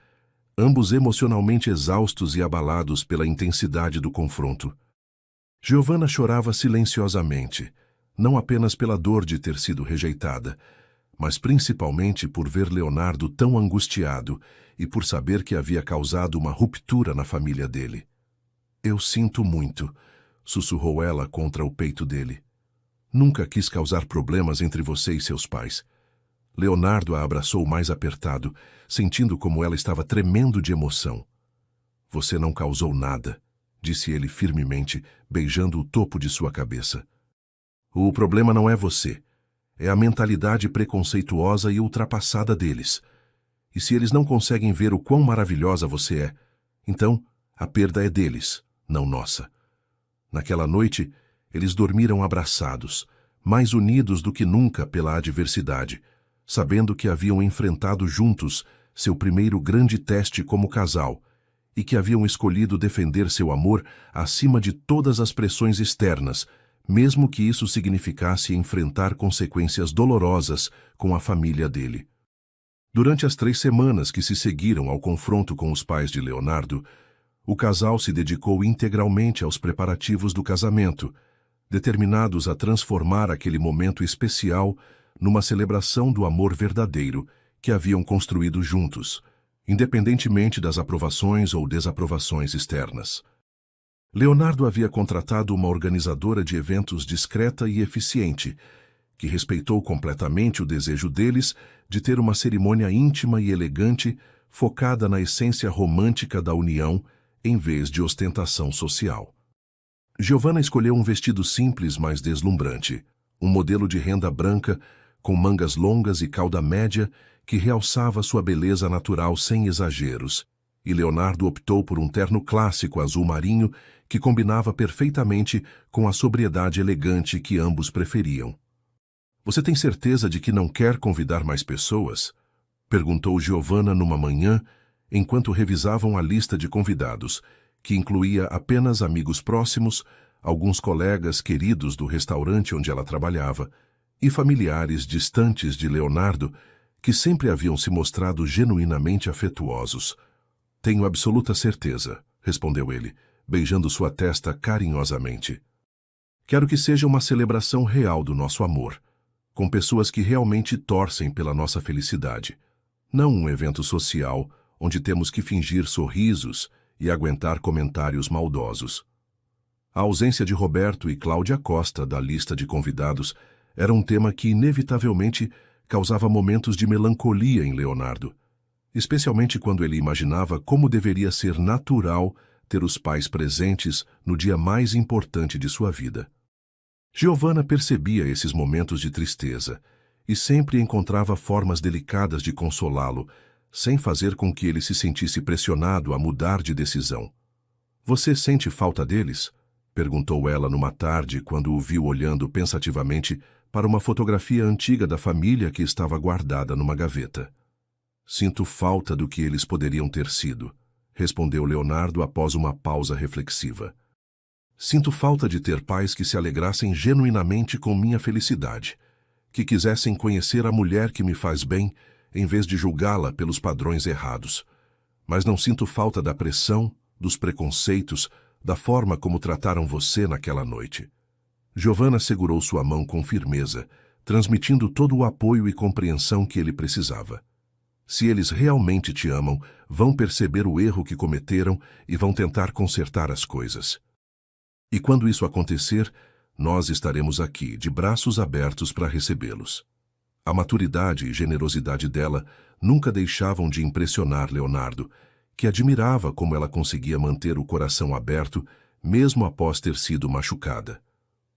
ambos emocionalmente exaustos e abalados pela intensidade do confronto. Giovanna chorava silenciosamente, não apenas pela dor de ter sido rejeitada, mas principalmente por ver Leonardo tão angustiado e por saber que havia causado uma ruptura na família dele. Eu sinto muito, sussurrou ela contra o peito dele. Nunca quis causar problemas entre você e seus pais. Leonardo a abraçou mais apertado, sentindo como ela estava tremendo de emoção. Você não causou nada, disse ele firmemente, beijando o topo de sua cabeça. O problema não é você. É a mentalidade preconceituosa e ultrapassada deles. E se eles não conseguem ver o quão maravilhosa você é, então A perda é deles, não nossa. Naquela noite, eles dormiram abraçados, mais unidos do que nunca pela adversidade, sabendo que haviam enfrentado juntos seu primeiro grande teste como casal e que haviam escolhido defender seu amor acima de todas as pressões externas, mesmo que isso significasse enfrentar consequências dolorosas com a família dele. Durante as 3 semanas que se seguiram ao confronto com os pais de Leonardo, o casal se dedicou integralmente aos preparativos do casamento, determinados a transformar aquele momento especial numa celebração do amor verdadeiro que haviam construído juntos, independentemente das aprovações ou desaprovações externas. Leonardo havia contratado uma organizadora de eventos discreta e eficiente, que respeitou completamente o desejo deles de ter uma cerimônia íntima e elegante focada na essência romântica da união em vez de ostentação social. Giovanna escolheu um vestido simples, mas deslumbrante, um modelo de renda branca com mangas longas e cauda média que realçava sua beleza natural sem exageros, e Leonardo optou por um terno clássico azul marinho que combinava perfeitamente com a sobriedade elegante que ambos preferiam. "Você tem certeza de que não quer convidar mais pessoas?" perguntou Giovanna numa manhã, enquanto revisavam a lista de convidados, que incluía apenas amigos próximos, alguns colegas queridos do restaurante onde ela trabalhava e familiares distantes de Leonardo, que sempre haviam se mostrado genuinamente afetuosos. "Tenho absoluta certeza", respondeu ele, beijando sua testa carinhosamente. "Quero que seja uma celebração real do nosso amor, com pessoas que realmente torcem pela nossa felicidade. Não um evento social onde temos que fingir sorrisos e aguentar comentários maldosos." A ausência de Roberto e Cláudia Costa da lista de convidados era um tema que inevitavelmente causava momentos de melancolia em Leonardo, especialmente quando ele imaginava como deveria ser natural ter os pais presentes no dia mais importante de sua vida. Giovanna percebia esses momentos de tristeza e sempre encontrava formas delicadas de consolá-lo, sem fazer com que ele se sentisse pressionado a mudar de decisão. "Você sente falta deles?" perguntou ela numa tarde quando o viu olhando pensativamente para uma fotografia antiga da família que estava guardada numa gaveta. "Sinto falta do que eles poderiam ter sido", respondeu Leonardo após uma pausa reflexiva. "Sinto falta de ter pais que se alegrassem genuinamente com minha felicidade, que quisessem conhecer a mulher que me faz bem, em vez de julgá-la pelos padrões errados. Mas não sinto falta da pressão, dos preconceitos, da forma como trataram você naquela noite." Giovanna segurou sua mão com firmeza, transmitindo todo o apoio e compreensão que ele precisava. "Se eles realmente te amam, vão perceber o erro que cometeram e vão tentar consertar as coisas. E quando isso acontecer, nós estaremos aqui, de braços abertos para recebê-los." A maturidade e generosidade dela nunca deixavam de impressionar Leonardo, que admirava como ela conseguia manter o coração aberto, mesmo após ter sido machucada.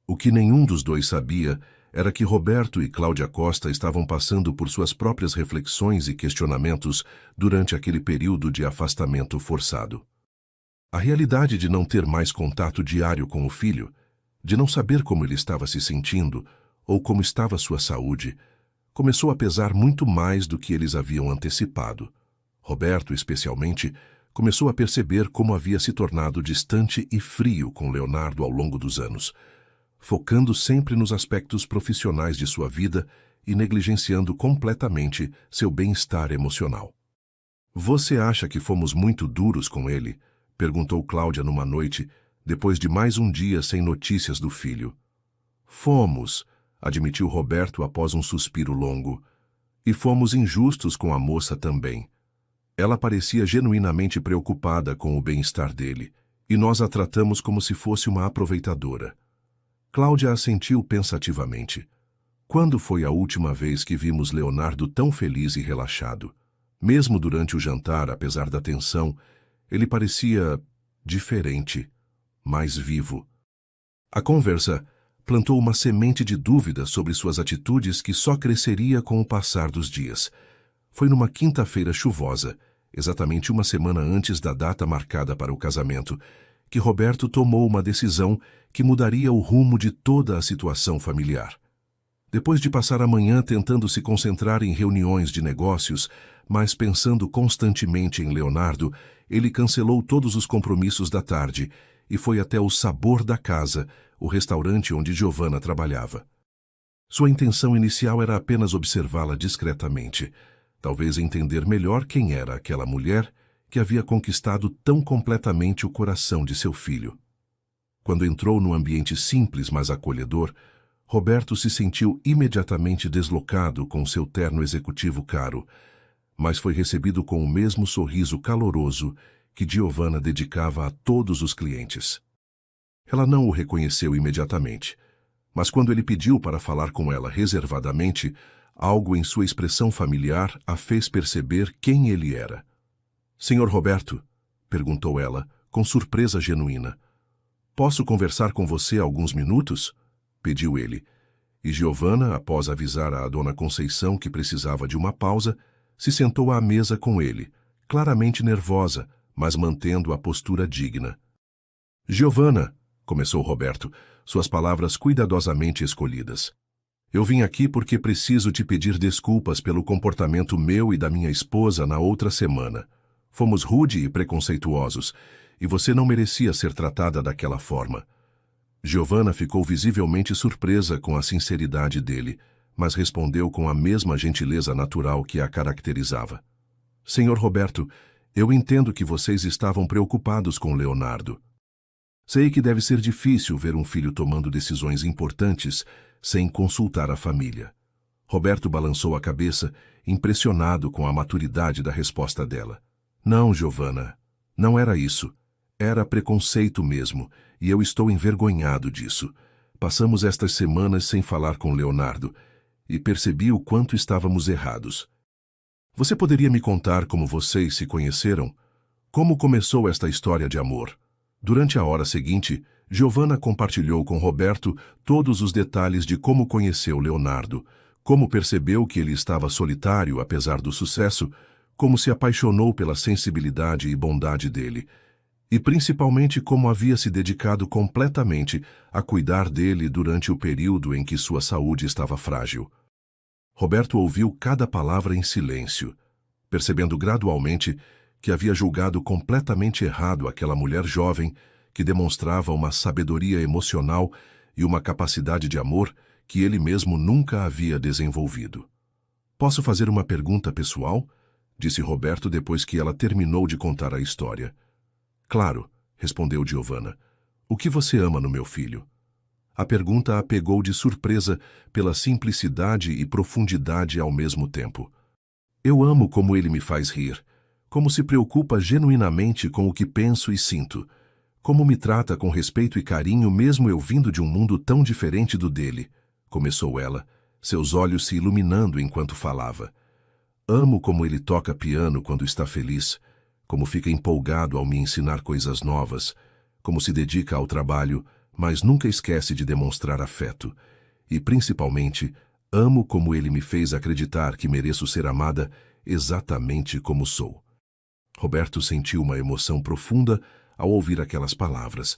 O que nenhum dos dois sabia era que Roberto e Cláudia Costa estavam passando por suas próprias reflexões e questionamentos durante aquele período de afastamento forçado. A realidade de não ter mais contato diário com o filho, de não saber como ele estava se sentindo ou como estava sua saúde, começou a pesar muito mais do que eles haviam antecipado. Roberto, especialmente, começou a perceber como havia se tornado distante e frio com Leonardo ao longo dos anos, focando sempre nos aspectos profissionais de sua vida e negligenciando completamente seu bem-estar emocional. "Você acha que fomos muito duros com ele?" perguntou Cláudia numa noite, depois de mais um dia sem notícias do filho. "Fomos", admitiu Roberto após um suspiro longo. "E fomos injustos com a moça também. Ela parecia genuinamente preocupada com o bem-estar dele, e nós a tratamos como se fosse uma aproveitadora." Cláudia assentiu pensativamente. Quando foi a última vez que vimos Leonardo tão feliz e relaxado? Mesmo durante o jantar, apesar da tensão, ele parecia diferente, mais vivo. A conversa plantou uma semente de dúvida sobre suas atitudes que só cresceria com o passar dos dias. Foi numa quinta-feira chuvosa, exatamente uma semana antes da data marcada para o casamento, que Roberto tomou uma decisão que mudaria o rumo de toda a situação familiar. Depois de passar a manhã tentando se concentrar em reuniões de negócios, mas pensando constantemente em Leonardo, ele cancelou todos os compromissos da tarde e foi até o Sabor da Casa, o restaurante onde Giovanna trabalhava. Sua intenção inicial era apenas observá-la discretamente, talvez entender melhor quem era aquela mulher que havia conquistado tão completamente o coração de seu filho. Quando entrou no ambiente simples, mas acolhedor, Roberto se sentiu imediatamente deslocado com seu terno executivo caro, mas foi recebido com o mesmo sorriso caloroso que Giovanna dedicava a todos os clientes. Ela não o reconheceu imediatamente, mas quando ele pediu para falar com ela reservadamente, algo em sua expressão familiar a fez perceber quem ele era. "Senhor Roberto", perguntou ela, com surpresa genuína. "Posso conversar com você alguns minutos?" pediu ele. E Giovanna, após avisar a dona Conceição que precisava de uma pausa, se sentou à mesa com ele, claramente nervosa, mas mantendo a postura digna. "Giovanna", começou Roberto, suas palavras cuidadosamente escolhidas. "Eu vim aqui porque preciso te pedir desculpas pelo comportamento meu e da minha esposa na outra semana. Fomos rude e preconceituosos, e você não merecia ser tratada daquela forma." Giovanna ficou visivelmente surpresa com a sinceridade dele, mas respondeu com a mesma gentileza natural que a caracterizava. "Senhor Roberto, eu entendo que vocês estavam preocupados com Leonardo. Sei que deve ser difícil ver um filho tomando decisões importantes sem consultar a família." Roberto balançou a cabeça, impressionado com a maturidade da resposta dela. "Não, Giovanna, não era isso. Era preconceito mesmo, e eu estou envergonhado disso. Passamos estas semanas sem falar com Leonardo, e percebi o quanto estávamos errados. Você poderia me contar como vocês se conheceram? Como começou esta história de amor?" Durante a hora seguinte, Giovanna compartilhou com Roberto todos os detalhes de como conheceu Leonardo, como percebeu que ele estava solitário apesar do sucesso, como se apaixonou pela sensibilidade e bondade dele, e principalmente como havia se dedicado completamente a cuidar dele durante o período em que sua saúde estava frágil. Roberto ouviu cada palavra em silêncio, percebendo gradualmente que havia julgado completamente errado aquela mulher jovem que demonstrava uma sabedoria emocional e uma capacidade de amor que ele mesmo nunca havia desenvolvido. "Posso fazer uma pergunta pessoal?" disse Roberto depois que ela terminou de contar a história. "Claro", respondeu Giovanna. "O que você ama no meu filho?" A pergunta a pegou de surpresa pela simplicidade e profundidade ao mesmo tempo. "Eu amo como ele me faz rir, como se preocupa genuinamente com o que penso e sinto, como me trata com respeito e carinho mesmo eu vindo de um mundo tão diferente do dele", começou ela, seus olhos se iluminando enquanto falava. "Amo como ele toca piano quando está feliz, como fica empolgado ao me ensinar coisas novas, como se dedica ao trabalho, mas nunca esquece de demonstrar afeto. E, principalmente, amo como ele me fez acreditar que mereço ser amada exatamente como sou." Roberto sentiu uma emoção profunda ao ouvir aquelas palavras,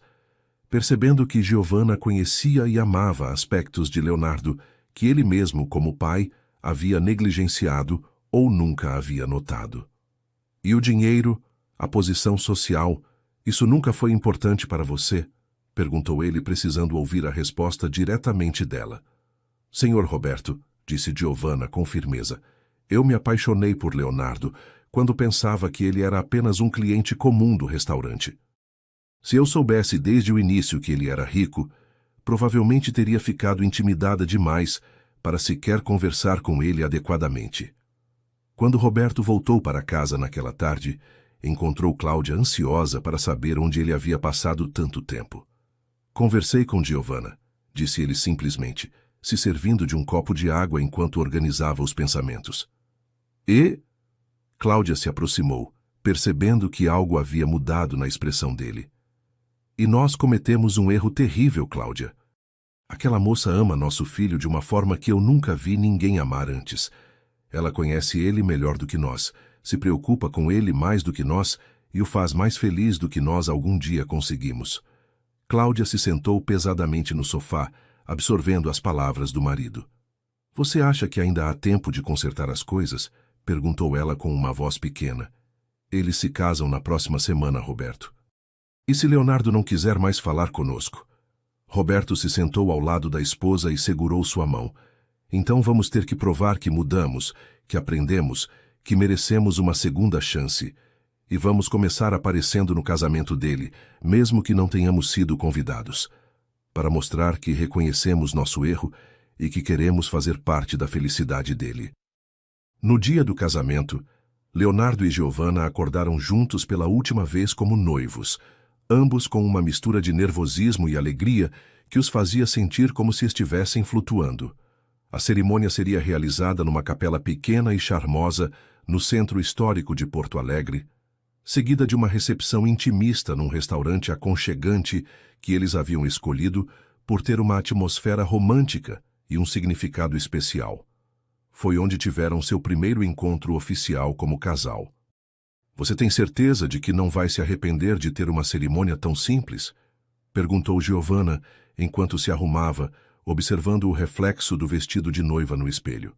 percebendo que Giovanna conhecia e amava aspectos de Leonardo que ele mesmo, como pai, havia negligenciado ou nunca havia notado. "E o dinheiro, a posição social, isso nunca foi importante para você?" perguntou ele, precisando ouvir a resposta diretamente dela. "Senhor Roberto", disse Giovanna com firmeza, "eu me apaixonei por Leonardo quando pensava que ele era apenas um cliente comum do restaurante. Se eu soubesse desde o início que ele era rico, provavelmente teria ficado intimidada demais para sequer conversar com ele adequadamente." Quando Roberto voltou para casa naquela tarde, encontrou Cláudia ansiosa para saber onde ele havia passado tanto tempo. "Conversei com Giovanna", disse ele simplesmente, se servindo de um copo de água enquanto organizava os pensamentos. "E?" Cláudia se aproximou, percebendo que algo havia mudado na expressão dele. "E nós cometemos um erro terrível, Cláudia. Aquela moça ama nosso filho de uma forma que eu nunca vi ninguém amar antes. Ela conhece ele melhor do que nós, se preocupa com ele mais do que nós e o faz mais feliz do que nós algum dia conseguimos. Cláudia se sentou pesadamente no sofá, absorvendo as palavras do marido. Você acha que ainda há tempo de consertar as coisas? Perguntou ela com uma voz pequena. Eles se casam na próxima semana, Roberto. E se Leonardo não quiser mais falar conosco? Roberto se sentou ao lado da esposa e segurou sua mão. Então vamos ter que provar que mudamos, que aprendemos, que merecemos uma segunda chance. E vamos começar aparecendo no casamento dele, mesmo que não tenhamos sido convidados, para mostrar que reconhecemos nosso erro e que queremos fazer parte da felicidade dele. No dia do casamento, Leonardo e Giovanna acordaram juntos pela última vez como noivos, ambos com uma mistura de nervosismo e alegria que os fazia sentir como se estivessem flutuando. A cerimônia seria realizada numa capela pequena e charmosa no centro histórico de Porto Alegre, seguida de uma recepção intimista num restaurante aconchegante que eles haviam escolhido por ter uma atmosfera romântica e um significado especial. Foi onde tiveram seu primeiro encontro oficial como casal. Você tem certeza de que não vai se arrepender de ter uma cerimônia tão simples? Perguntou Giovanna enquanto se arrumava, observando o reflexo do vestido de noiva no espelho.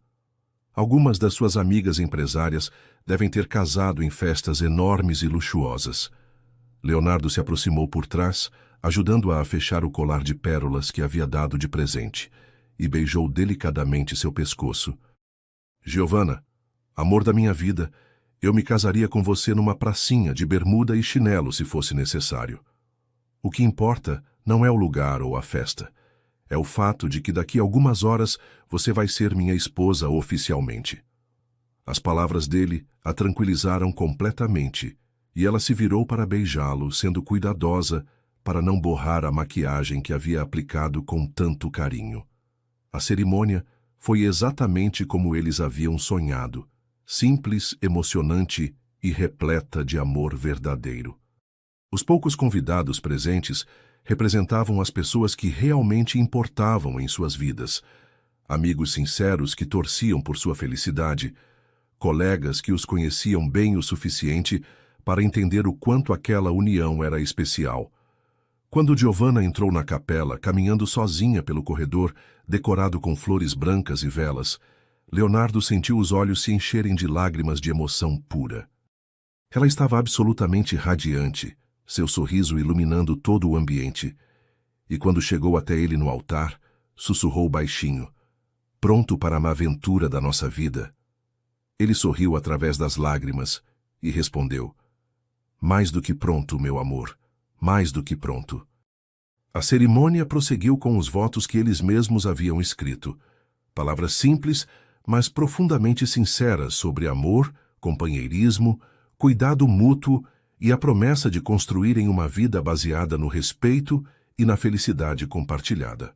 Algumas das suas amigas empresárias devem ter casado em festas enormes e luxuosas. Leonardo se aproximou por trás, ajudando-a a fechar o colar de pérolas que havia dado de presente, e beijou delicadamente seu pescoço. Giovanna, amor da minha vida, eu me casaria com você numa pracinha de bermuda e chinelo se fosse necessário. O que importa não é o lugar ou a festa. É o fato de que daqui a algumas horas você vai ser minha esposa oficialmente. As palavras dele a tranquilizaram completamente, e ela se virou para beijá-lo, sendo cuidadosa para não borrar a maquiagem que havia aplicado com tanto carinho. A cerimônia foi exatamente como eles haviam sonhado, simples, emocionante e repleta de amor verdadeiro. Os poucos convidados presentes representavam as pessoas que realmente importavam em suas vidas, amigos sinceros que torciam por sua felicidade, colegas que os conheciam bem o suficiente para entender o quanto aquela união era especial. Quando Giovanna entrou na capela, caminhando sozinha pelo corredor, decorado com flores brancas e velas, Leonardo sentiu os olhos se encherem de lágrimas de emoção pura. Ela estava absolutamente radiante, seu sorriso iluminando todo o ambiente, e quando chegou até ele no altar, sussurrou baixinho, pronto para uma aventura da nossa vida. Ele sorriu através das lágrimas e respondeu, mais do que pronto, meu amor, mais do que pronto. A cerimônia prosseguiu com os votos que eles mesmos haviam escrito, palavras simples, mas profundamente sinceras sobre amor, companheirismo, cuidado mútuo e a promessa de construírem uma vida baseada no respeito e na felicidade compartilhada.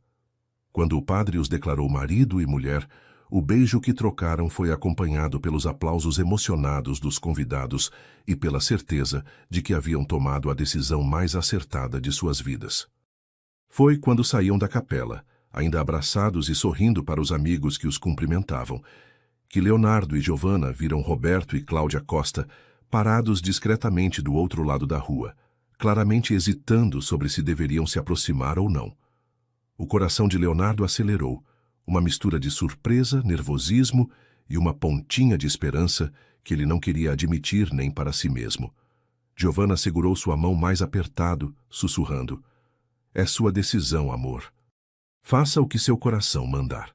Quando o padre os declarou marido e mulher, o beijo que trocaram foi acompanhado pelos aplausos emocionados dos convidados e pela certeza de que haviam tomado a decisão mais acertada de suas vidas. Foi quando saíam da capela, ainda abraçados e sorrindo para os amigos que os cumprimentavam, que Leonardo e Giovanna viram Roberto e Cláudia Costa parados discretamente do outro lado da rua, claramente hesitando sobre se deveriam se aproximar ou não. O coração de Leonardo acelerou, uma mistura de surpresa, nervosismo e uma pontinha de esperança que ele não queria admitir nem para si mesmo. Giovanna segurou sua mão mais apertado, sussurrando, é sua decisão, amor. Faça o que seu coração mandar.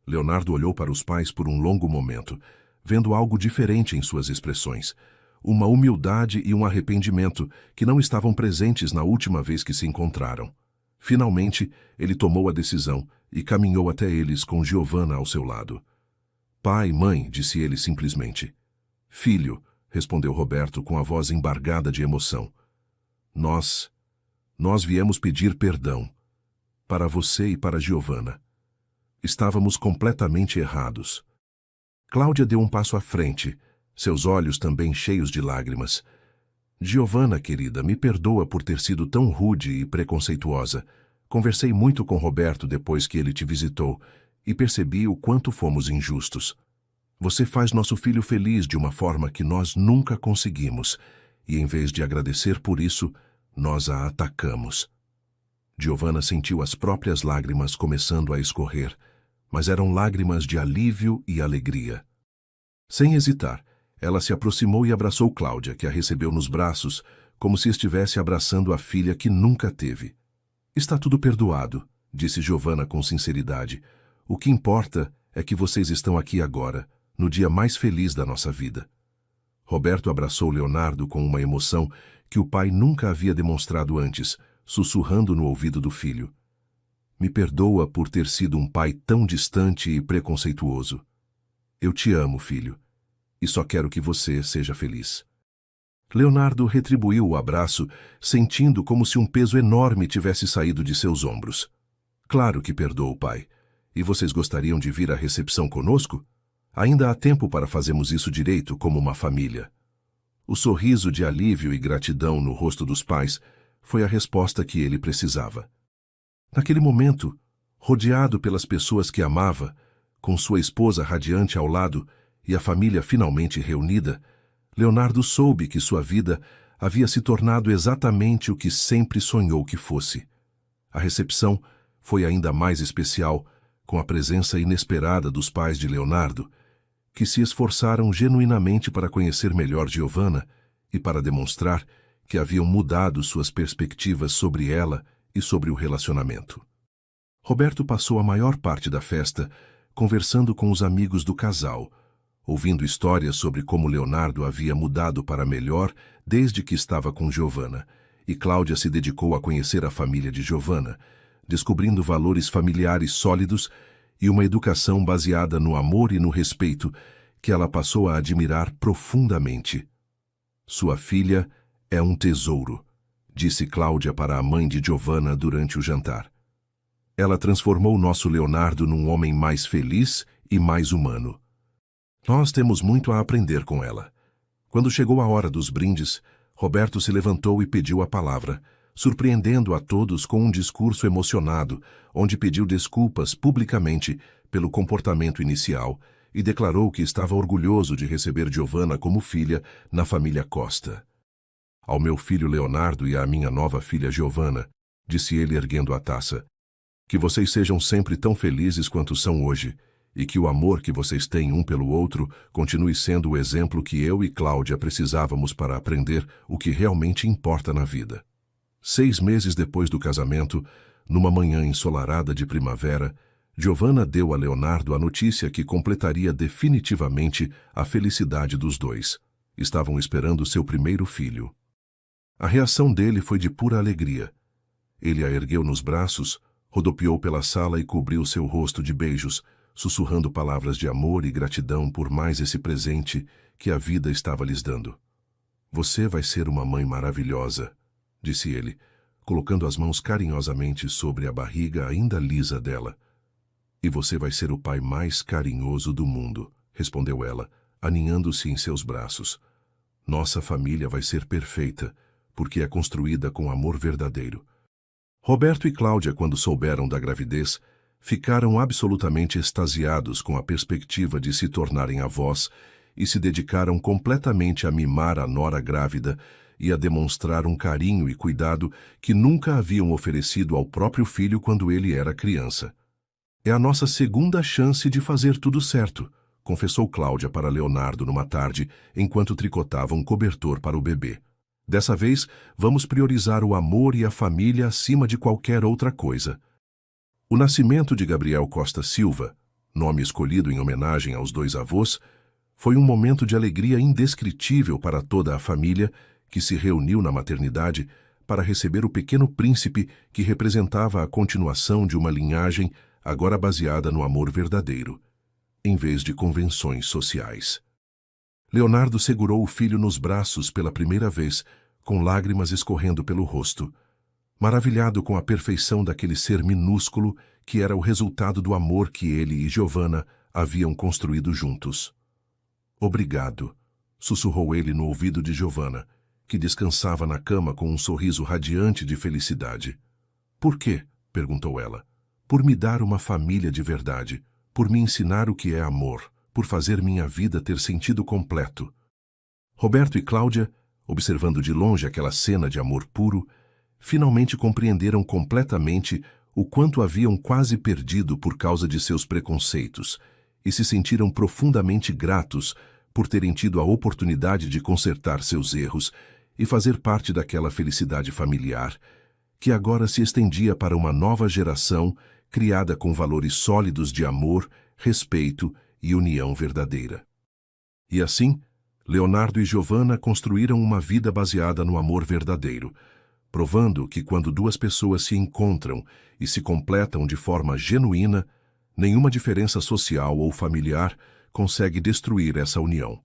Leonardo olhou para os pais por um longo momento, vendo algo diferente em suas expressões, uma humildade e um arrependimento que não estavam presentes na última vez que se encontraram. Finalmente, ele tomou a decisão e caminhou até eles com Giovanna ao seu lado. Pai, mãe, disse ele simplesmente. Filho, respondeu Roberto com a voz embargada de emoção. Nós viemos pedir perdão. Para você e para Giovanna. Estávamos completamente errados. Cláudia deu um passo à frente, seus olhos também cheios de lágrimas. Giovanna, querida, me perdoa por ter sido tão rude e preconceituosa. Conversei muito com Roberto depois que ele te visitou e percebi o quanto fomos injustos. Você faz nosso filho feliz de uma forma que nós nunca conseguimos, e em vez de agradecer por isso, nós a atacamos. Giovanna sentiu as próprias lágrimas começando a escorrer, mas eram lágrimas de alívio e alegria. Sem hesitar, ela se aproximou e abraçou Cláudia, que a recebeu nos braços, como se estivesse abraçando a filha que nunca teve. Está tudo perdoado, disse Giovanna com sinceridade. O que importa é que vocês estão aqui agora, no dia mais feliz da nossa vida. Roberto abraçou Leonardo com uma emoção que o pai nunca havia demonstrado antes, sussurrando no ouvido do filho. Me perdoa por ter sido um pai tão distante e preconceituoso. Eu te amo, filho, e só quero que você seja feliz. Leonardo retribuiu o abraço, sentindo como se um peso enorme tivesse saído de seus ombros. Claro que perdoou, pai. E vocês gostariam de vir à recepção conosco? Ainda há tempo para fazermos isso direito como uma família. O sorriso de alívio e gratidão no rosto dos pais foi a resposta que ele precisava. Naquele momento, rodeado pelas pessoas que amava, com sua esposa radiante ao lado e a família finalmente reunida, Leonardo soube que sua vida havia se tornado exatamente o que sempre sonhou que fosse. A recepção foi ainda mais especial com a presença inesperada dos pais de Leonardo, que se esforçaram genuinamente para conhecer melhor Giovanna e para demonstrar que haviam mudado suas perspectivas sobre ela e sobre o relacionamento. Roberto passou a maior parte da festa conversando com os amigos do casal, ouvindo histórias sobre como Leonardo havia mudado para melhor desde que estava com Giovanna, e Cláudia se dedicou a conhecer a família de Giovanna, descobrindo valores familiares sólidos e uma educação baseada no amor e no respeito que ela passou a admirar profundamente. Sua filha é um tesouro, disse Cláudia para a mãe de Giovanna durante o jantar. Ela transformou nosso Leonardo num homem mais feliz e mais humano. Nós temos muito a aprender com ela. Quando chegou a hora dos brindes, Roberto se levantou e pediu a palavra, surpreendendo a todos com um discurso emocionado, onde pediu desculpas publicamente pelo comportamento inicial e declarou que estava orgulhoso de receber Giovanna como filha na família Costa. Ao meu filho Leonardo e à minha nova filha Giovanna, disse ele erguendo a taça, que vocês sejam sempre tão felizes quanto são hoje, e que o amor que vocês têm um pelo outro continue sendo o exemplo que eu e Cláudia precisávamos para aprender o que realmente importa na vida. 6 meses depois do casamento, numa manhã ensolarada de primavera, Giovanna deu a Leonardo a notícia que completaria definitivamente a felicidade dos dois. Estavam esperando seu primeiro filho. A reação dele foi de pura alegria. Ele a ergueu nos braços, rodopiou pela sala e cobriu seu rosto de beijos, sussurrando palavras de amor e gratidão por mais esse presente que a vida estava lhes dando. Você vai ser uma mãe maravilhosa, disse ele, colocando as mãos carinhosamente sobre a barriga ainda lisa dela. E você vai ser o pai mais carinhoso do mundo, respondeu ela, aninhando-se em seus braços. Nossa família vai ser perfeita, porque é construída com amor verdadeiro. Roberto e Cláudia, quando souberam da gravidez, ficaram absolutamente extasiados com a perspectiva de se tornarem avós e se dedicaram completamente a mimar a nora grávida e a demonstrar um carinho e cuidado que nunca haviam oferecido ao próprio filho quando ele era criança. É a nossa segunda chance de fazer tudo certo, confessou Cláudia para Leonardo numa tarde, enquanto tricotava um cobertor para o bebê. Dessa vez, vamos priorizar o amor e a família acima de qualquer outra coisa. O nascimento de Gabriel Costa Silva, nome escolhido em homenagem aos 2 avós, foi um momento de alegria indescritível para toda a família que se reuniu na maternidade para receber o pequeno príncipe que representava a continuação de uma linhagem agora baseada no amor verdadeiro, em vez de convenções sociais. Leonardo segurou o filho nos braços pela primeira vez, com lágrimas escorrendo pelo rosto, maravilhado com a perfeição daquele ser minúsculo que era o resultado do amor que ele e Giovanna haviam construído juntos. Obrigado, sussurrou ele no ouvido de Giovanna, que descansava na cama com um sorriso radiante de felicidade. Por quê? Perguntou ela. Por me dar uma família de verdade, por me ensinar o que é amor, por fazer minha vida ter sentido completo. Roberto e Cláudia, observando de longe aquela cena de amor puro, finalmente compreenderam completamente o quanto haviam quase perdido por causa de seus preconceitos e se sentiram profundamente gratos por terem tido a oportunidade de consertar seus erros e fazer parte daquela felicidade familiar, que agora se estendia para uma nova geração criada com valores sólidos de amor, respeito e união verdadeira. E assim, Leonardo e Giovanna construíram uma vida baseada no amor verdadeiro, provando que quando duas pessoas se encontram e se completam de forma genuína, nenhuma diferença social ou familiar consegue destruir essa união.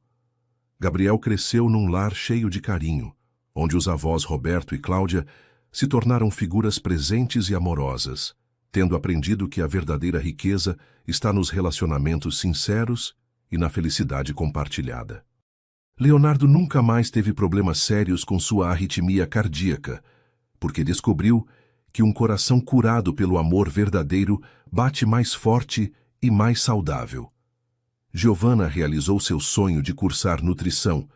Gabriel cresceu num lar cheio de carinho, onde os avós Roberto e Cláudia se tornaram figuras presentes e amorosas, tendo aprendido que a verdadeira riqueza está nos relacionamentos sinceros e na felicidade compartilhada. Leonardo nunca mais teve problemas sérios com sua arritmia cardíaca, porque descobriu que um coração curado pelo amor verdadeiro bate mais forte e mais saudável. Giovanna realizou seu sonho de cursar nutrição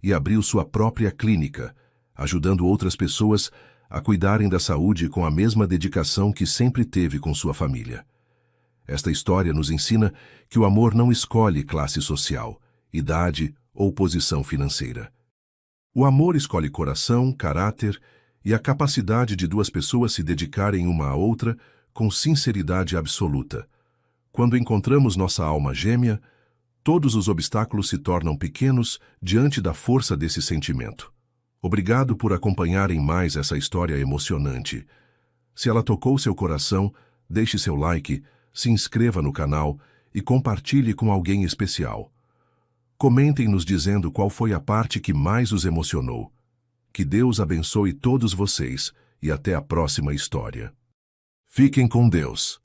e abriu sua própria clínica, ajudando outras pessoas a cuidarem da saúde com a mesma dedicação que sempre teve com sua família. Esta história nos ensina que o amor não escolhe classe social, idade ou posição financeira. O amor escolhe coração, caráter e a capacidade de duas pessoas se dedicarem uma à outra com sinceridade absoluta. Quando encontramos nossa alma gêmea, todos os obstáculos se tornam pequenos diante da força desse sentimento. Obrigado por acompanharem mais essa história emocionante. Se ela tocou seu coração, deixe seu like, se inscreva no canal e compartilhe com alguém especial. Comentem nos dizendo qual foi a parte que mais os emocionou. Que Deus abençoe todos vocês e até a próxima história. Fiquem com Deus.